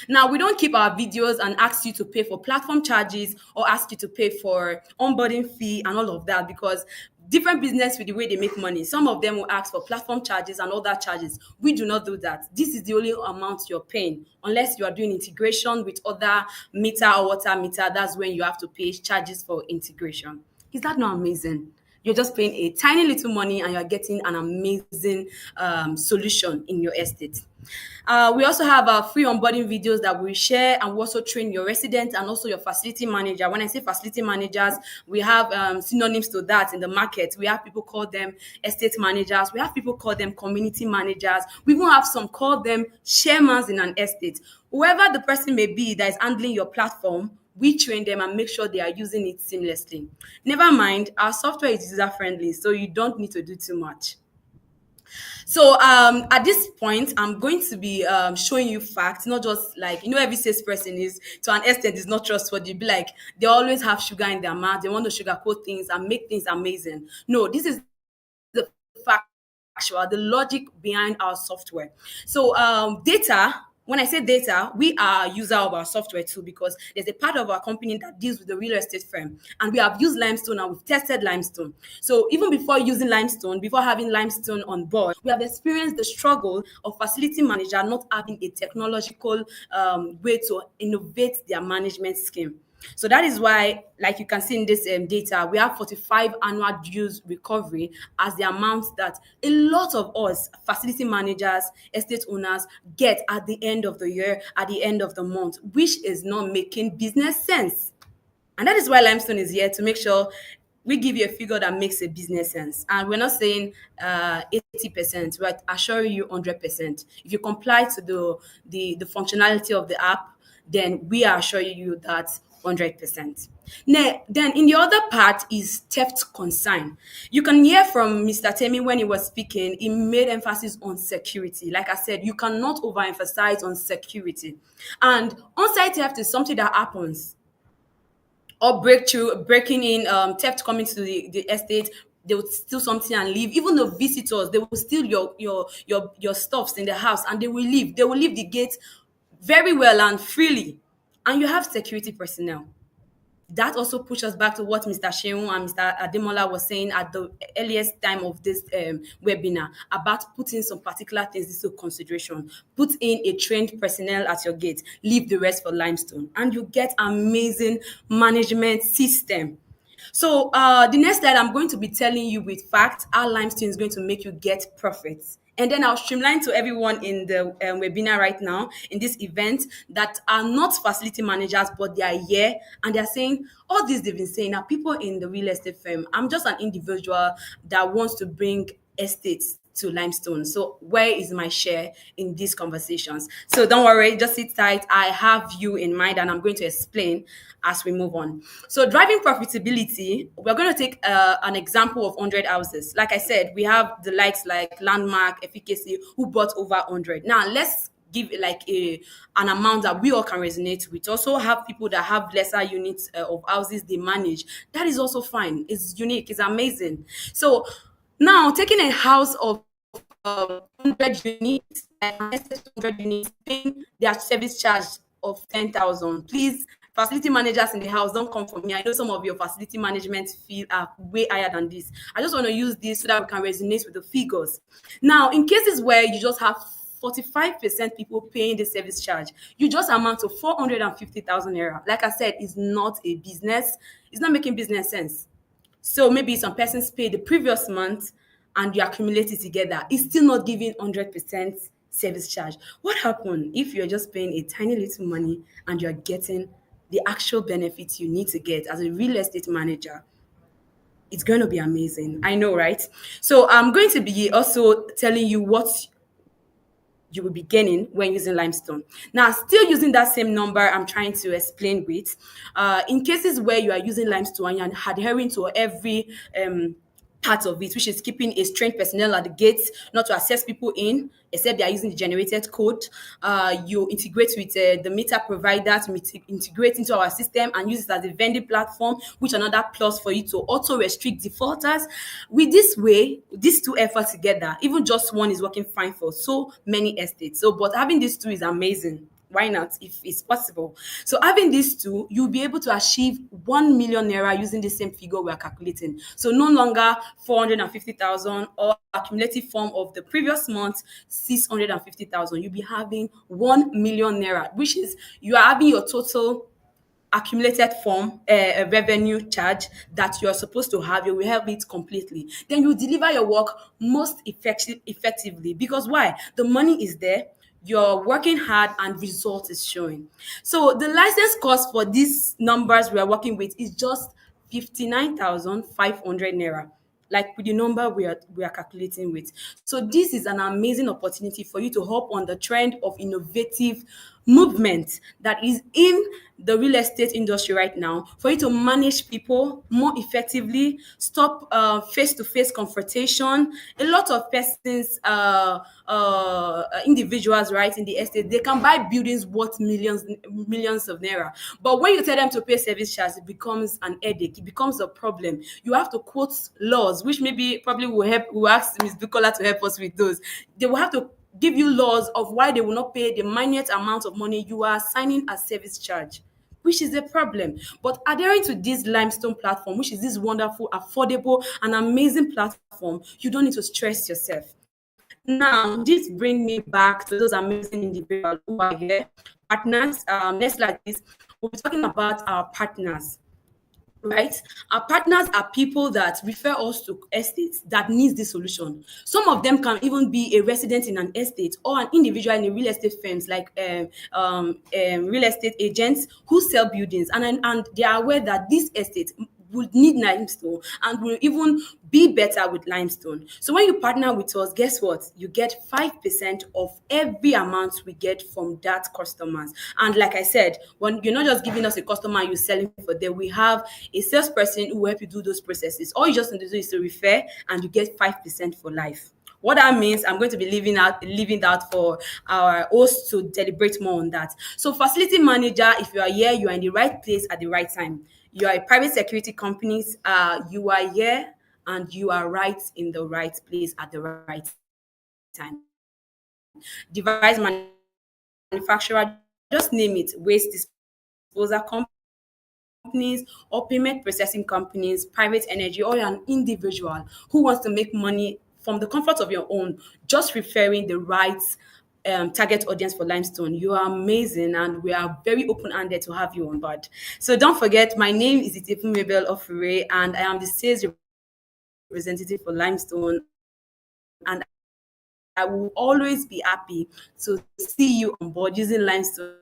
Now, we don't keep our videos and ask you to pay for platform charges or ask you to pay for onboarding fee and all of that, because different business with the way they make money. Some of them will ask for platform charges and other charges. We do not do that. This is the only amount you're paying. Unless you are doing integration with other meter or water meter, that's when you have to pay charges for integration. Is that not amazing? You're just paying a tiny little money and you're getting an amazing solution in your estate. We also have free onboarding videos that we share, and we also train your residents and also your facility manager. When I say facility managers, we have synonyms to that in the market. We have people call them estate managers. We have people call them community managers. We even have some call them chairmans in an estate. Whoever the person may be that is handling your platform, we train them and make sure they are using it seamlessly. Never mind, our software is user-friendly, so you don't need to do too much. So at this point, I'm going to be showing you facts, not just like, every salesperson is, to an extent, is not trustworthy. Be like, they always have sugar in their mouth. They want to sugarcoat things and make things amazing. No, this is the factual, the logic behind our software. So data. When I say data, we are a user of our software too, because there's a part of our company that deals with the real estate firm, and we have used Limestone and we've tested Limestone. So even before using Limestone, before having Limestone on board, we have experienced the struggle of facility manager not having a technological way to innovate their management scheme. So that is why, like you can see in this data, we have 45 annual dues recovery as the amount that a lot of us, facility managers, estate owners, get at the end of the year, at the end of the month, which is not making business sense. And that is why Limestone is here, to make sure we give you a figure that makes a business sense. And we're not saying 80%, we're assuring you 100%. If you comply to the functionality of the app, then we are assuring you that 100%. Now, then in the other part is theft concern. You can hear from Mr. Temi when he was speaking, he made emphasis on security. Like I said, you cannot overemphasize on security. And on-site theft is something that happens. Or breaking in, theft coming to the estate, they would steal something and leave. Even the visitors, they will steal your stuffs in the house and they will leave. They will leave the gate very well and freely. And you have security personnel. That also pushes us back to what Mr. Sheun and Mr. Ademola was saying at the earliest time of this webinar about putting some particular things into consideration. Put in a trained personnel at your gate, leave the rest for Limestone, and you get amazing management system. So the next slide, I'm going to be telling you with facts how Limestone is going to make you get profits. And then I'll streamline to everyone in the webinar right now, in this event, that are not facility managers, but they are here and they're saying, all this they've been saying are people in the real estate firm. I'm just an individual that wants to bring estates to Limestone. So where is my share in these conversations? So don't worry, just sit tight. I have you in mind and I'm going to explain as we move on. So driving profitability, we're going to take an example of 100 houses. Like I said, we have the likes like Landmark, Efficacy, who bought over 100. Now let's give like an amount that we all can resonate with. Also have people that have lesser units of houses they manage. That is also fine. It's unique. It's amazing. So now taking a house of 100 units, 100 units, paying their service charge of 10,000. Please, facility managers in the house, don't come for me. I know some of your facility management fees are way higher than this. I just want to use this so that we can resonate with the figures. Now, in cases where you just have 45% people paying the service charge, you just amount to 450,000 naira. Like I said, it's not a business. It's not making business sense. So maybe some persons pay the previous month and you accumulate it together. It's still not giving 100% service charge. What happens if you're just paying a tiny little money and you're getting the actual benefits you need to get as a real estate manager? It's going to be amazing. I know, right? So I'm going to be also telling you what you will be gaining when using limestone. Now, still using that same number I'm trying to explain with, in cases where you are using limestone and you're adhering to every part of it, which is keeping a trained personnel at the gates, not to access people in, except they are using the generated code. You integrate with the meter provider to integrate into our system and use it as a vending platform, which another plus for you to auto restrict defaulters. With this way, these two efforts together, even just one is working fine for so many estates. So, but having these two is amazing. Why not, if it's possible? So having these two, you'll be able to achieve 1 million naira using the same figure we are calculating. So no longer 450,000 or accumulative form of the previous month 650,000. You'll be having 1 million naira, which is you are having your total accumulated form revenue charge that you're supposed to have. You will have it completely. Then you deliver your work most effectively, because why? The money is there, you're working hard, and result is showing. So the license cost for these numbers we are working with is just 59,500 naira, like with the number we are calculating with. So this is an amazing opportunity for you to hop on the trend of innovative movement that is in the real estate industry right now, for you to manage people more effectively, stop face-to-face confrontation. A lot of persons, individuals, right, in the estate, they can buy buildings worth millions of naira, but when you tell them to pay service charge, it becomes an headache, it becomes a problem. You have to quote laws, which maybe probably will ask Ms. Bukola to help us with those. They will have to give you laws of why they will not pay the minute amount of money you are assigning as service charge, which is a problem. But adhering to this limestone platform, which is this wonderful, affordable, and amazing platform, you don't need to stress yourself. Now, this brings me back to those amazing individuals who are here, partners. Next slide, please. We'll be talking about our partners. Right? Our partners are people that refer us to estates that needs this solution. Some of them can even be a resident in an estate or an individual in a real estate firms, like real estate agents who sell buildings, and they are aware that this estate would need limestone and will even be better with limestone. So when you partner with us, guess what? You get 5% of every amount we get from that customers. And like I said, when you're not just giving us a customer and you're selling for them, we have a salesperson who will help you do those processes. All you just need to do is to refer, and you get 5% for life. What that means, I'm going to be leaving that for our host to deliberate more on that. So facility manager, if you are here, you are in the right place at the right time. You are a private security company, you are here and you are right in the right place at the right time. Device manufacturer, just name it, waste disposal companies or payment processing companies, private energy, or you're an individual who wants to make money from the comfort of your own, just referring the right target audience for limestone. You are amazing, and we are very open-handed to have you on board. So don't forget, my name is Itifu Mabel Ofure, and I am the sales representative for limestone, and I will always be happy to see you on board using limestone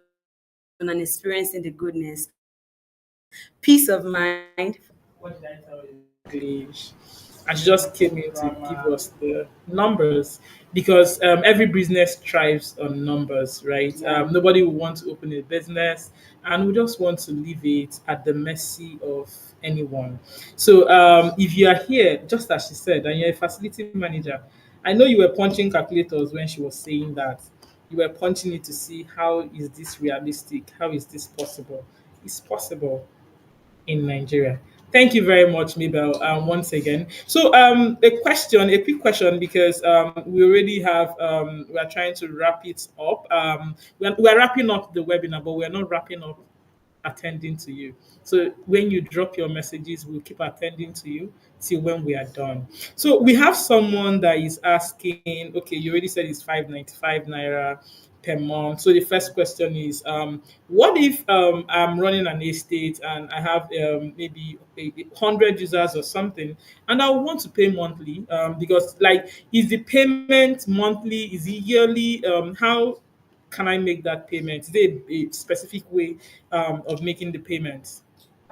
and experiencing the goodness. Peace of mind. What did I tell you? English. And she just came in to give us the numbers, because every business thrives on numbers, right? Nobody will want to open a business, and we just want to leave it at the mercy of anyone. So if you are here, just as she said, and you're a facility manager, I know you were punching calculators when she was saying that. You were punching it to see, how is this realistic? How is this possible? It's possible in Nigeria. Thank you very much, Mabel, once again. So, a quick question, because we already have, we are trying to wrap it up. We are wrapping up the webinar, but we are not wrapping up attending to you. So when you drop your messages, we'll keep attending to you till when we are done. So we have someone that is asking, okay, you already said it's 595 naira per month. So the first question is, what if I'm running an estate and I have maybe 100 users or something, and I want to pay monthly, because, like, is the payment monthly? Is it yearly? How can I make that payment? Is there a specific way of making the payments?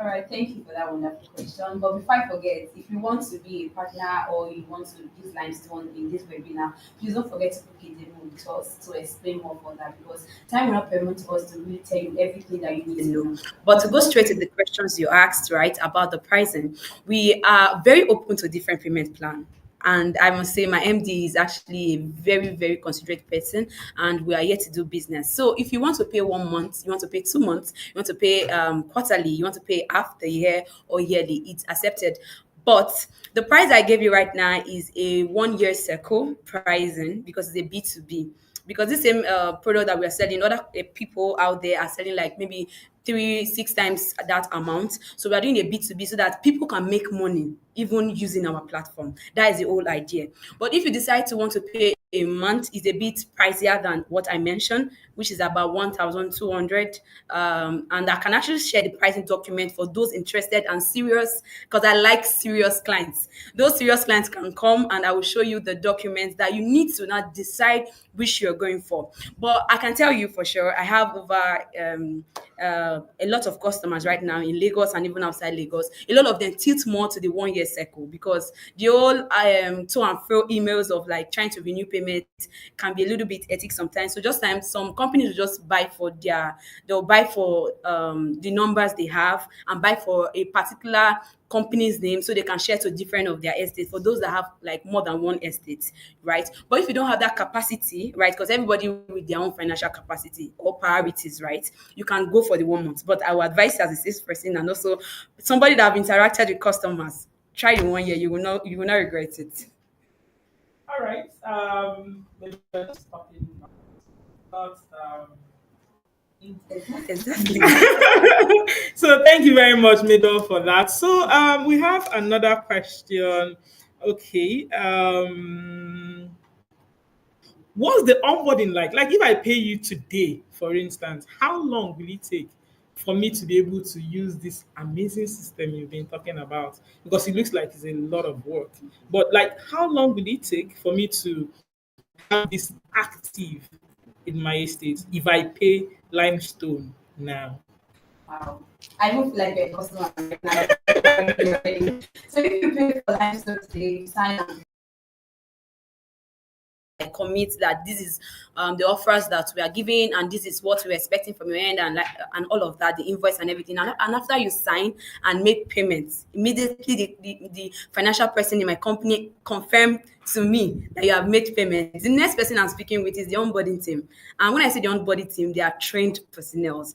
All right, thank you for that wonderful question. But before I forget, if you want to be a partner or you want to use Limestone in this webinar, please don't forget to book a demo with us to explain more for that because time will not permit us to really tell you everything that you need to know. But to go straight to the questions you asked, right, about the pricing, we are very open to different payment plan. And I must say, my MD is actually a very, very considerate person, and we are here to do business. So, if you want to pay 1 month, you want to pay 2 months, you want to pay quarterly, you want to pay half the year or yearly, it's accepted. But the price I gave you right now is a 1 year circle pricing because it's a B2B. Because this same product that we are selling, other people out there are selling like maybe 3, 6 times that amount. So we are doing a B2B so that people can make money even using our platform. That is the whole idea. But if you decide to want to pay a month, is a bit pricier than what I mentioned, which is about 1,200. And I can actually share the pricing document for those interested and serious, because I like serious clients. Those serious clients can come and I will show you the documents that you need to now decide which you're going for. But I can tell you for sure, I have over a lot of customers right now in Lagos and even outside Lagos. A lot of them tilt more to the 1 year cycle because the whole to and fro emails of like trying to renew payment can be a little bit hectic sometimes. So just time some companies will just they'll buy for the numbers they have and buy for a particular company's name so they can share to different of their estates for those that have like more than one estate, right? But if you don't have that capacity, right, because everybody with their own financial capacity or priorities, right, you can go for the 1 month. But I would advise you as a salesperson and also somebody that have interacted with customers, try the 1 year. You will not regret it. All right. Maybe we're just talking about Exactly. so thank you very much, Mabel, for that. So we have another question. Okay. What's the onboarding like? Like if I pay you today, for instance, how long will it take for me to be able to use this amazing system you've been talking about? Because it looks like it's a lot of work. But like how long will it take for me to have this active in my estate if I pay Limestone now? Wow. I don't feel like a customer right now. So if you pay for Limestone today, you sign up. I commit that this is the offers that we are giving and this is what we're expecting from your end and all of that, the invoice and everything. And after you sign and make payments, immediately the financial person in my company confirm to me that you have made payments. The next person I'm speaking with is the onboarding team. And when I say the onboarding team, they are trained personnel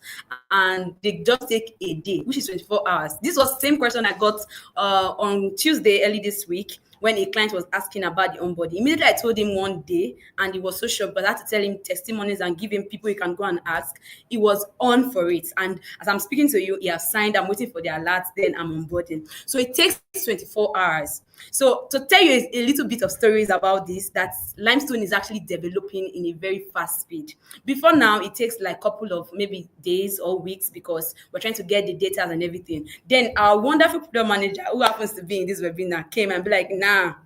and they just take a day, which is 24 hours. This was the same question I got on Tuesday early this week when a client was asking about the onboarding. Immediately I told him 1 day and he was so shocked, but I had to tell him testimonies and give him people he can go and ask. He was on for it. And as I'm speaking to you, he has signed, I'm waiting for the alerts, then I'm onboarding. So it takes 24 hours. So to tell you a little bit of stories about this, that Limestone is actually developing in a very fast speed. Before now, it takes like a couple of maybe days or weeks because we're trying to get the data and everything. Then our wonderful product manager, who happens to be in this webinar, came and be like, nah.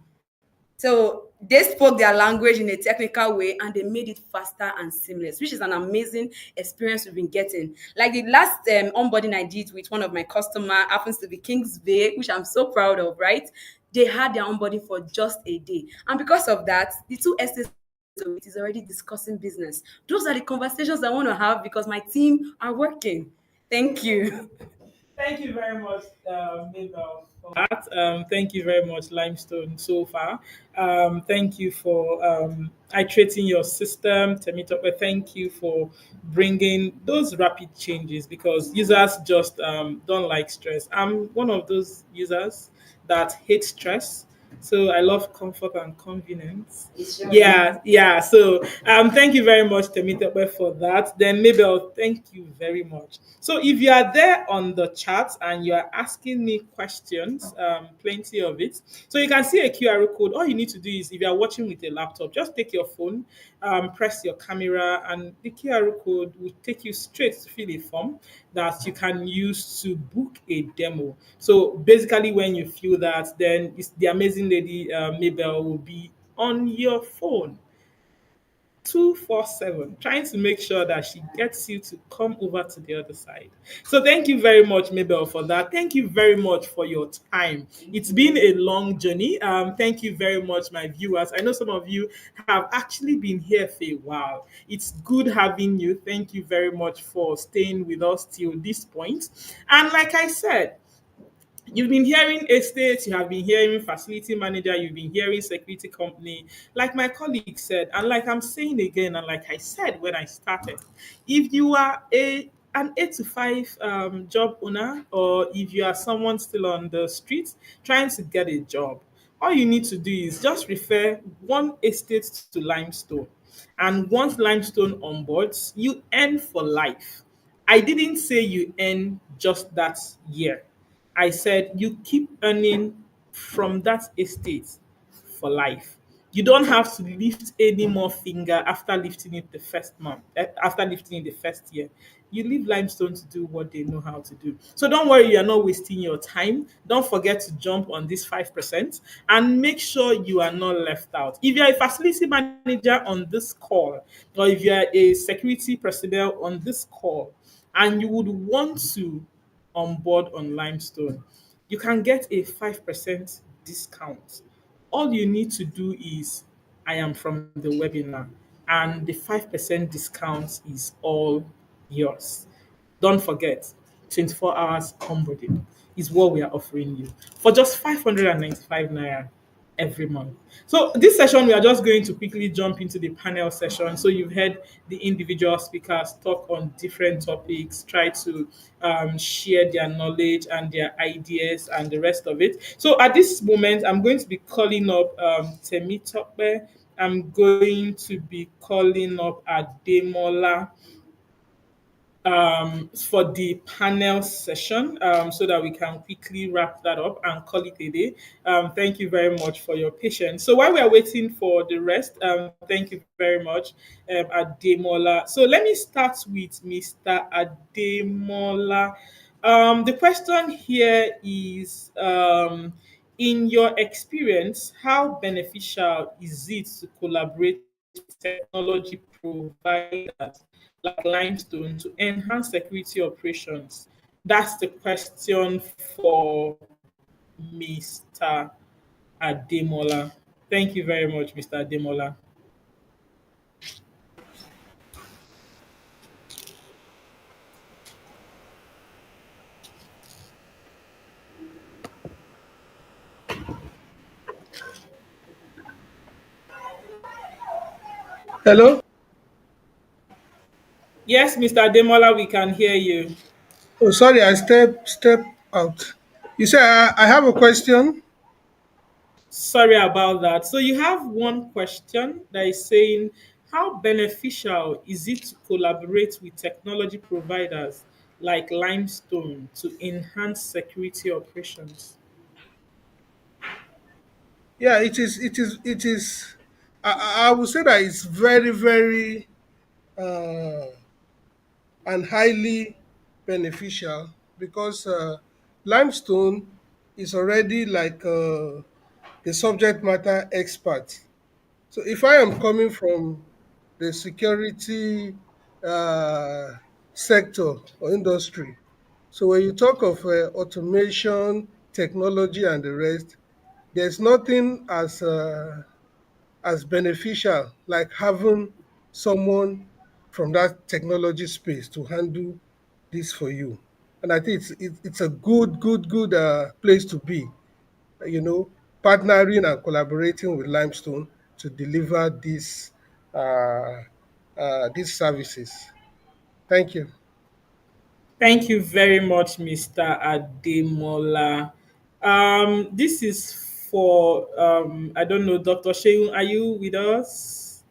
So they spoke their language in a technical way and they made it faster and seamless, which is an amazing experience we've been getting. Like the last onboarding I did with one of my customer happens to be Kings Bay, which I'm so proud of, right? They had their onboarding for just a day. And because of that, the two estates it is already discussing business. Those are the conversations I want to have because my team are working. Thank you. Thank you very much, Mabel, for that. Thank you very much, Limestone, so far. Thank you for iterating your system, Temitope. Thank you for bringing those rapid changes because users just don't like stress. I'm one of those users that hate stress. So I love comfort and convenience. Yeah. So thank you very much, Temitope, for that. Then Mabel, thank you very much. So if you are there on the chat and you are asking me questions, plenty of it. So you can see a QR code. All you need to do is if you are watching with a laptop, just take your phone, press your camera, and the QR code will take you straight to fill a form that you can use to book a demo. So basically, when you fill that, then it's the amazing lady Mabel will be on your phone. 247, trying to make sure that she gets you to come over to the other side. So thank you very much, Mabel, for that. Thank you very much for your time. It's been a long journey. Thank you very much, my viewers. I know some of you have actually been here for a while. It's good having you. Thank you very much for staying with us till this point. And like I said, you've been hearing estates, you have been hearing facility manager, you've been hearing security company. Like my colleague said, and like I'm saying again, and like I said when I started, if you are an 8 to 5 job owner, or if you are someone still on the streets trying to get a job, all you need to do is just refer one estate to Limestone. And once Limestone onboards, you earn for life. I didn't say you earn just that year. I said you keep earning from that estate for life. You don't have to lift any more finger after lifting it the first month, after lifting it the first year. You leave Limestone to do what they know how to do. So don't worry, you're not wasting your time. Don't forget to jump on this 5% and make sure you are not left out. If you're a facility manager on this call, or if you're a security personnel on this call, and you would want to on board on Limestone, you can get a 5% discount. All you need to do is I am from the webinar, and the 5% discount is all yours. Don't forget, 24 hours onboarding is what we are offering you for just 595 naira every month. So this session, we are just going to quickly jump into the panel session. So you've heard the individual speakers talk on different topics, try to share their knowledge and their ideas and the rest of it. So at this moment, I'm going to be calling up Temi Tope. I'm going to be calling up Ademola for the panel session, so that we can quickly wrap that up and call it a day. Thank you very much for your patience. So while we are waiting for the rest, thank you very much, Ademola. So let me start with Mr. Ademola. The question here is, in your experience, how beneficial is it to collaborate with technology providers like Limestone to enhance security operations? That's the question for Mr. Ademola. Thank you very much, Mr. Ademola. Hello? Yes, Mr. Ademola, we can hear you. Oh, sorry, I step out. You say I have a question. Sorry about that. So you have one question that is saying, how beneficial is it to collaborate with technology providers like Limestone to enhance security operations? Yeah, it is. I would say that it's very, very uh, and highly beneficial because limestone is already like the subject matter expert. So if I am coming from the security uh, sector or industry, so when you talk of automation, technology, and the rest, there's nothing as beneficial like having someone from that technology space to handle this for you. And I think it's a good place to be, you know, partnering and collaborating with Limestone to deliver uh, these services. Thank you. Thank you very much, Mr. Ademola. This is for, I don't know, Dr. Sheun, are you with us?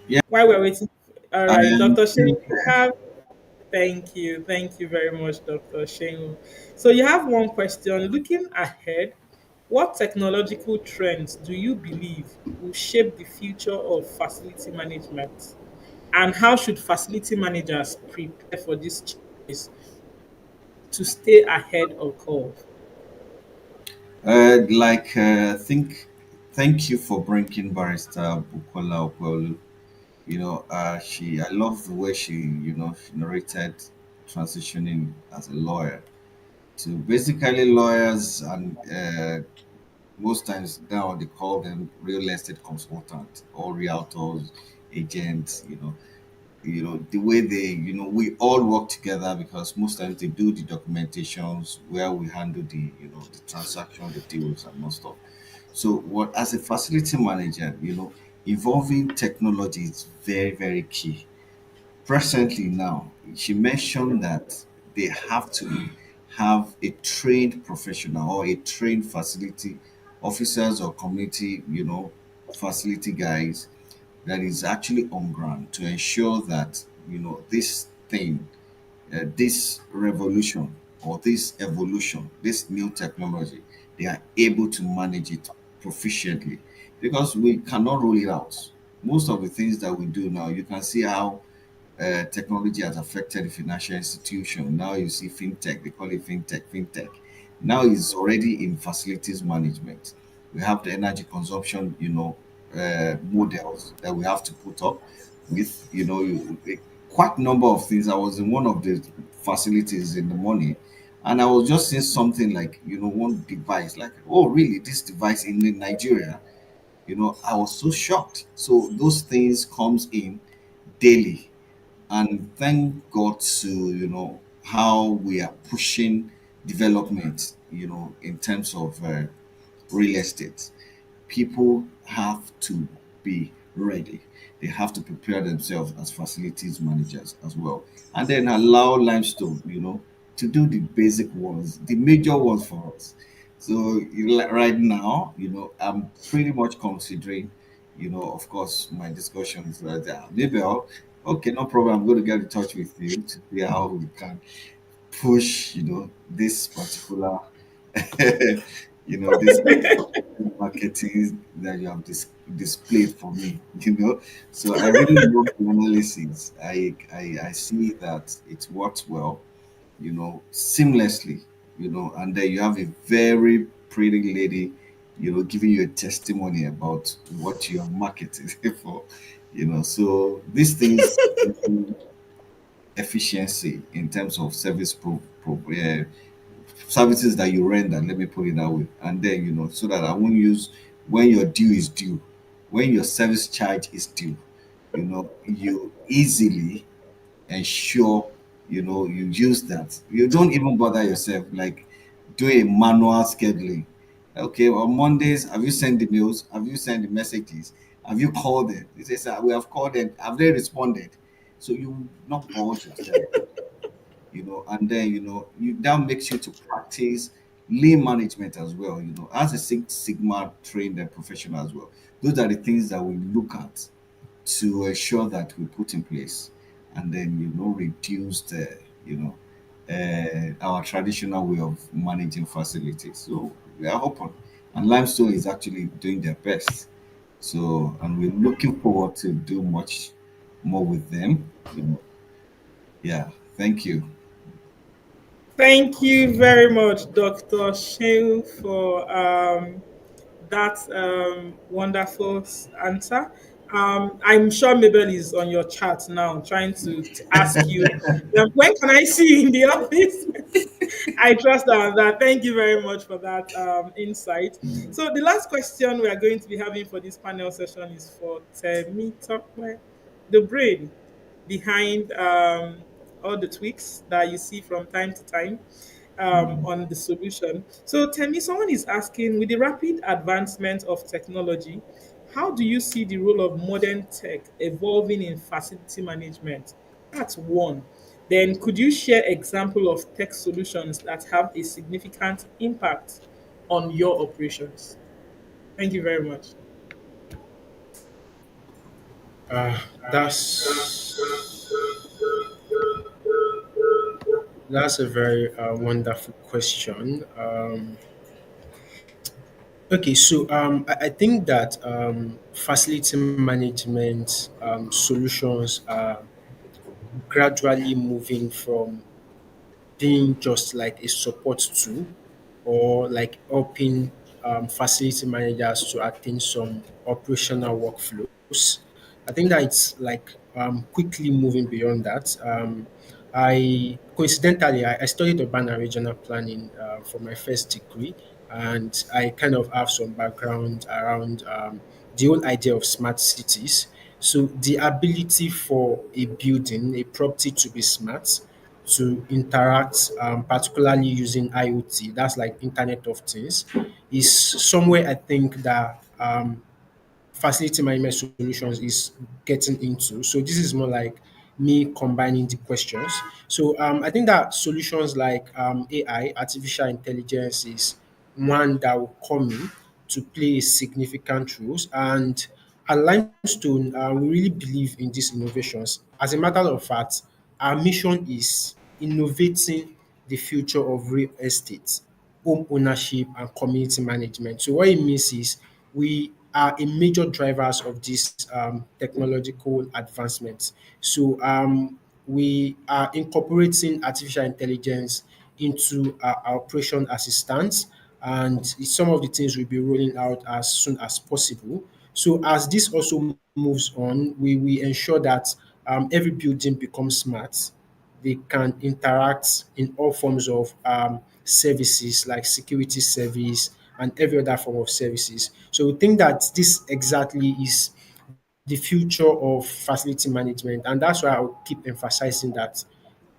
Yeah. While we're waiting, all right, Um, Dr. Sheun, you have, thank you very much, Dr. Sheun. So you have one question. Looking ahead, what technological trends do you believe will shape the future of facility management? And how should facility managers prepare for these changes to stay ahead of curve? I think thank you for bringing Barrister Bukola Okwelu. I love the way she narrated transitioning as a lawyer to basically lawyers, and most times now they call them real estate consultants or realtors, agents. The way we all work together, because most times they do the documentations where we handle the transaction, the deals and most stuff. So what as a facility manager, involving technology is very, very key. Presently now, she mentioned that they have to have a trained professional or a trained facility officers or community, facility guys that is actually on ground to ensure that this thing, this revolution or this evolution, this new technology, they are able to manage it proficiently, because we cannot rule it out. Most of the things that we do now, you can see how technology has affected the financial institution. Now you see fintech, they call it fintech. Fintech now is already in facilities management. We have the energy consumption, models that we have to put up with, a quite number of things. I was in one of the facilities in the morning, and I was just seeing something like, one device, like, oh, really, this device in Nigeria? I was so shocked. So those things comes in daily, and thank God to how we are pushing development in terms of real estate. People have to be ready. They have to prepare themselves as facilities managers as well, and then allow Limestone to do the basic ones, the major ones for us. So right now, I'm pretty much considering, of course, my discussions right there. Maybe okay, no problem. I'm going to get in touch with you to see how we can push, this particular, this marketing that you have displayed for me. So I really love the analysis. I see that it works well, seamlessly, and then you have a very pretty lady, giving you a testimony about what you are marketing for, so these things, efficiency in terms of services that you render, let me put it that way. And then, so that I won't use when your due is due, when your service charge is due, you easily ensure, you use that. You don't even bother yourself, like do a manual scheduling. Okay, on Mondays, have you sent the mails? Have you sent the messages? Have you called them? They say, "Sir, we have called them. Have they responded?" So you not pause yourself, and then that makes you to practice lean management as well, as a Six Sigma trained professional as well. Those are the things that we look at to ensure that we put in place, and then reduce the our traditional way of managing facilities. So we are open, and Limestone is actually doing their best. So, and we're looking forward to do much more with them. Yeah, thank you. Thank you very much, Dr. Sheil, for that wonderful answer. I'm sure Mabel is on your chat now, trying to ask you, when can I see you in the office? I trust her on that. Thank you very much for that insight. So the last question we are going to be having for this panel session is for Temi Tokwe, the brain behind all the tweaks that you see from time to time on the solution. So tell me, someone is asking, with the rapid advancement of technology, how do you see the role of modern tech evolving in facility management? That's one. Then could you share example of tech solutions that have a significant impact on your operations? Thank you very much. Uh, that's a very wonderful question. Okay, so I think that facility management solutions are gradually moving from being just like a support tool or like helping facility managers to attain some operational workflows. I think that it's like quickly moving beyond that. I coincidentally I studied urban and regional planning for my first degree, and I kind of have some background around the whole idea of smart cities. So the ability for a building, a property to be smart, to interact, particularly using IoT, that's like Internet of Things, is somewhere I think that facility management solutions is getting into. So this is more like me combining the questions. So I think that solutions like AI, artificial intelligence, is one that will come in to play a significant role. And at Limestone, we really believe in these innovations. As a matter of fact, our mission is innovating the future of real estate, home ownership, and community management. So what it means is we are a major drivers of these technological advancements. So we are incorporating artificial intelligence into our operation assistance, and some of the things we'll be rolling out as soon as possible. So as this also moves on, we ensure that every building becomes smart. They can interact in all forms of services like security service and every other form of services. So we think that this exactly is the future of facility management, and that's why I'll keep emphasizing that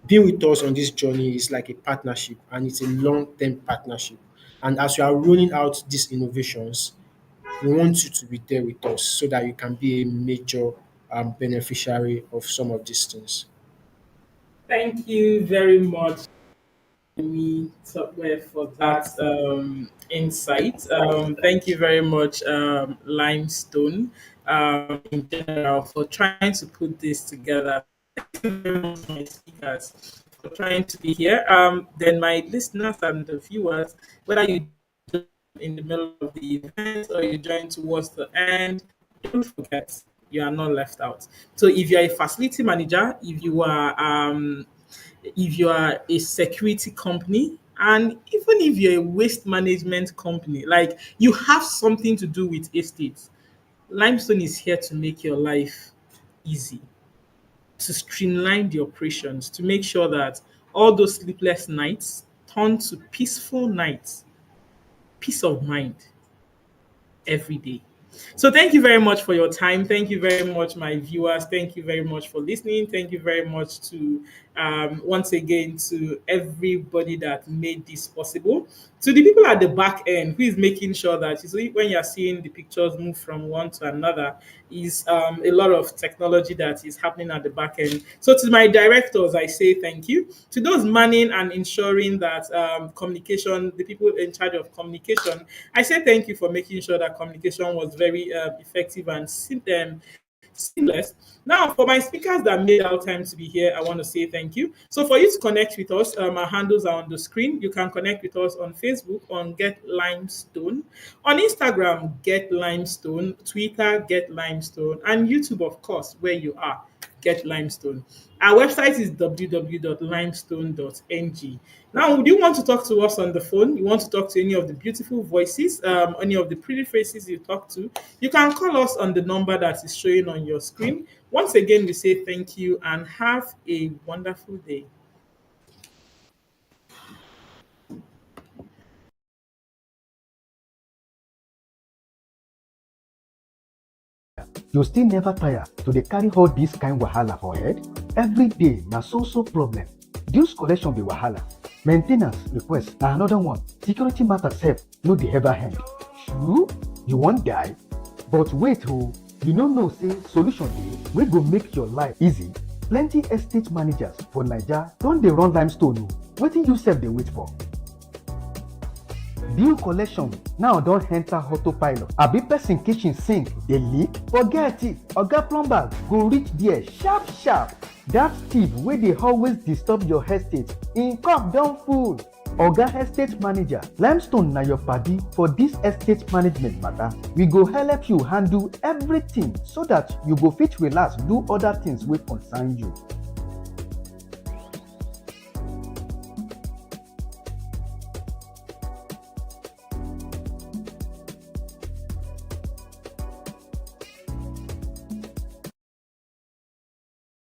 being with us on this journey is like a partnership, and it's a long-term partnership. And as we are rolling out these innovations, we want you to be there with us so that you can be a major beneficiary of some of these things. Thank you very much, me software, for that insight. Thank you very much, Limestone, in general, for trying to put this together. Thank you very much, my speakers, for trying to be here. Then my listeners and the viewers, whether you join in the middle of the event or you join towards the end, don't forget you are not left out. So if you're a facility manager, if you are a security company, and even if you're a waste management company, like you have something to do with estates, Limestone is here to make your life easy, to streamline the operations, to make sure that all those sleepless nights turn to peaceful nights, peace of mind every day. So thank you very much for your time. Thank you very much, my viewers. Thank you very much for listening. Thank you very much to once again to everybody that made this possible. To the people at the back end who is making sure that you see, when you're seeing the pictures move from one to another, is a lot of technology that is happening at the back end. So to my directors, I say thank you. To those manning and ensuring that communication, the people in charge of communication, I say thank you for making sure that communication was very effective and seamless. Now, for my speakers that made our time to be here, I want to say thank you. So, for you to connect with us, our handles are on the screen. You can connect with us on Facebook on Get Limestone, on Instagram Get Limestone, Twitter Get Limestone, and YouTube, of course, where you are. Get Limestone. Our website is www.limestone.ng. Now, do you want to talk to us on the phone? You want to talk to any of the beautiful voices, any of the pretty faces you talk to? You can call us on the number that is showing on your screen. Once again, we say thank you and have a wonderful day. You still never tire to dey carry all this kind wahala for head? Every day na so problem. Dues collection be wahala. Maintenance request na another one. Security matter sef no dey ever end. True, you wan die? But wait oh, you no know say solution dey wey go make your life easy? Plenty estate managers for Naija don dey run Limestone o. Wetin you sef dey wait for? Bill collection now don enter autopilot. Abi person kitchen sink dey leak? Forget it. Oga plumber go reach there sharp sharp. That thief wey dey always disturb your estate, im cup don full. Oga estate manager, Limestone na your padi for this estate management matter. We go help you handle everything so that you go fit relax do other things wey concern you.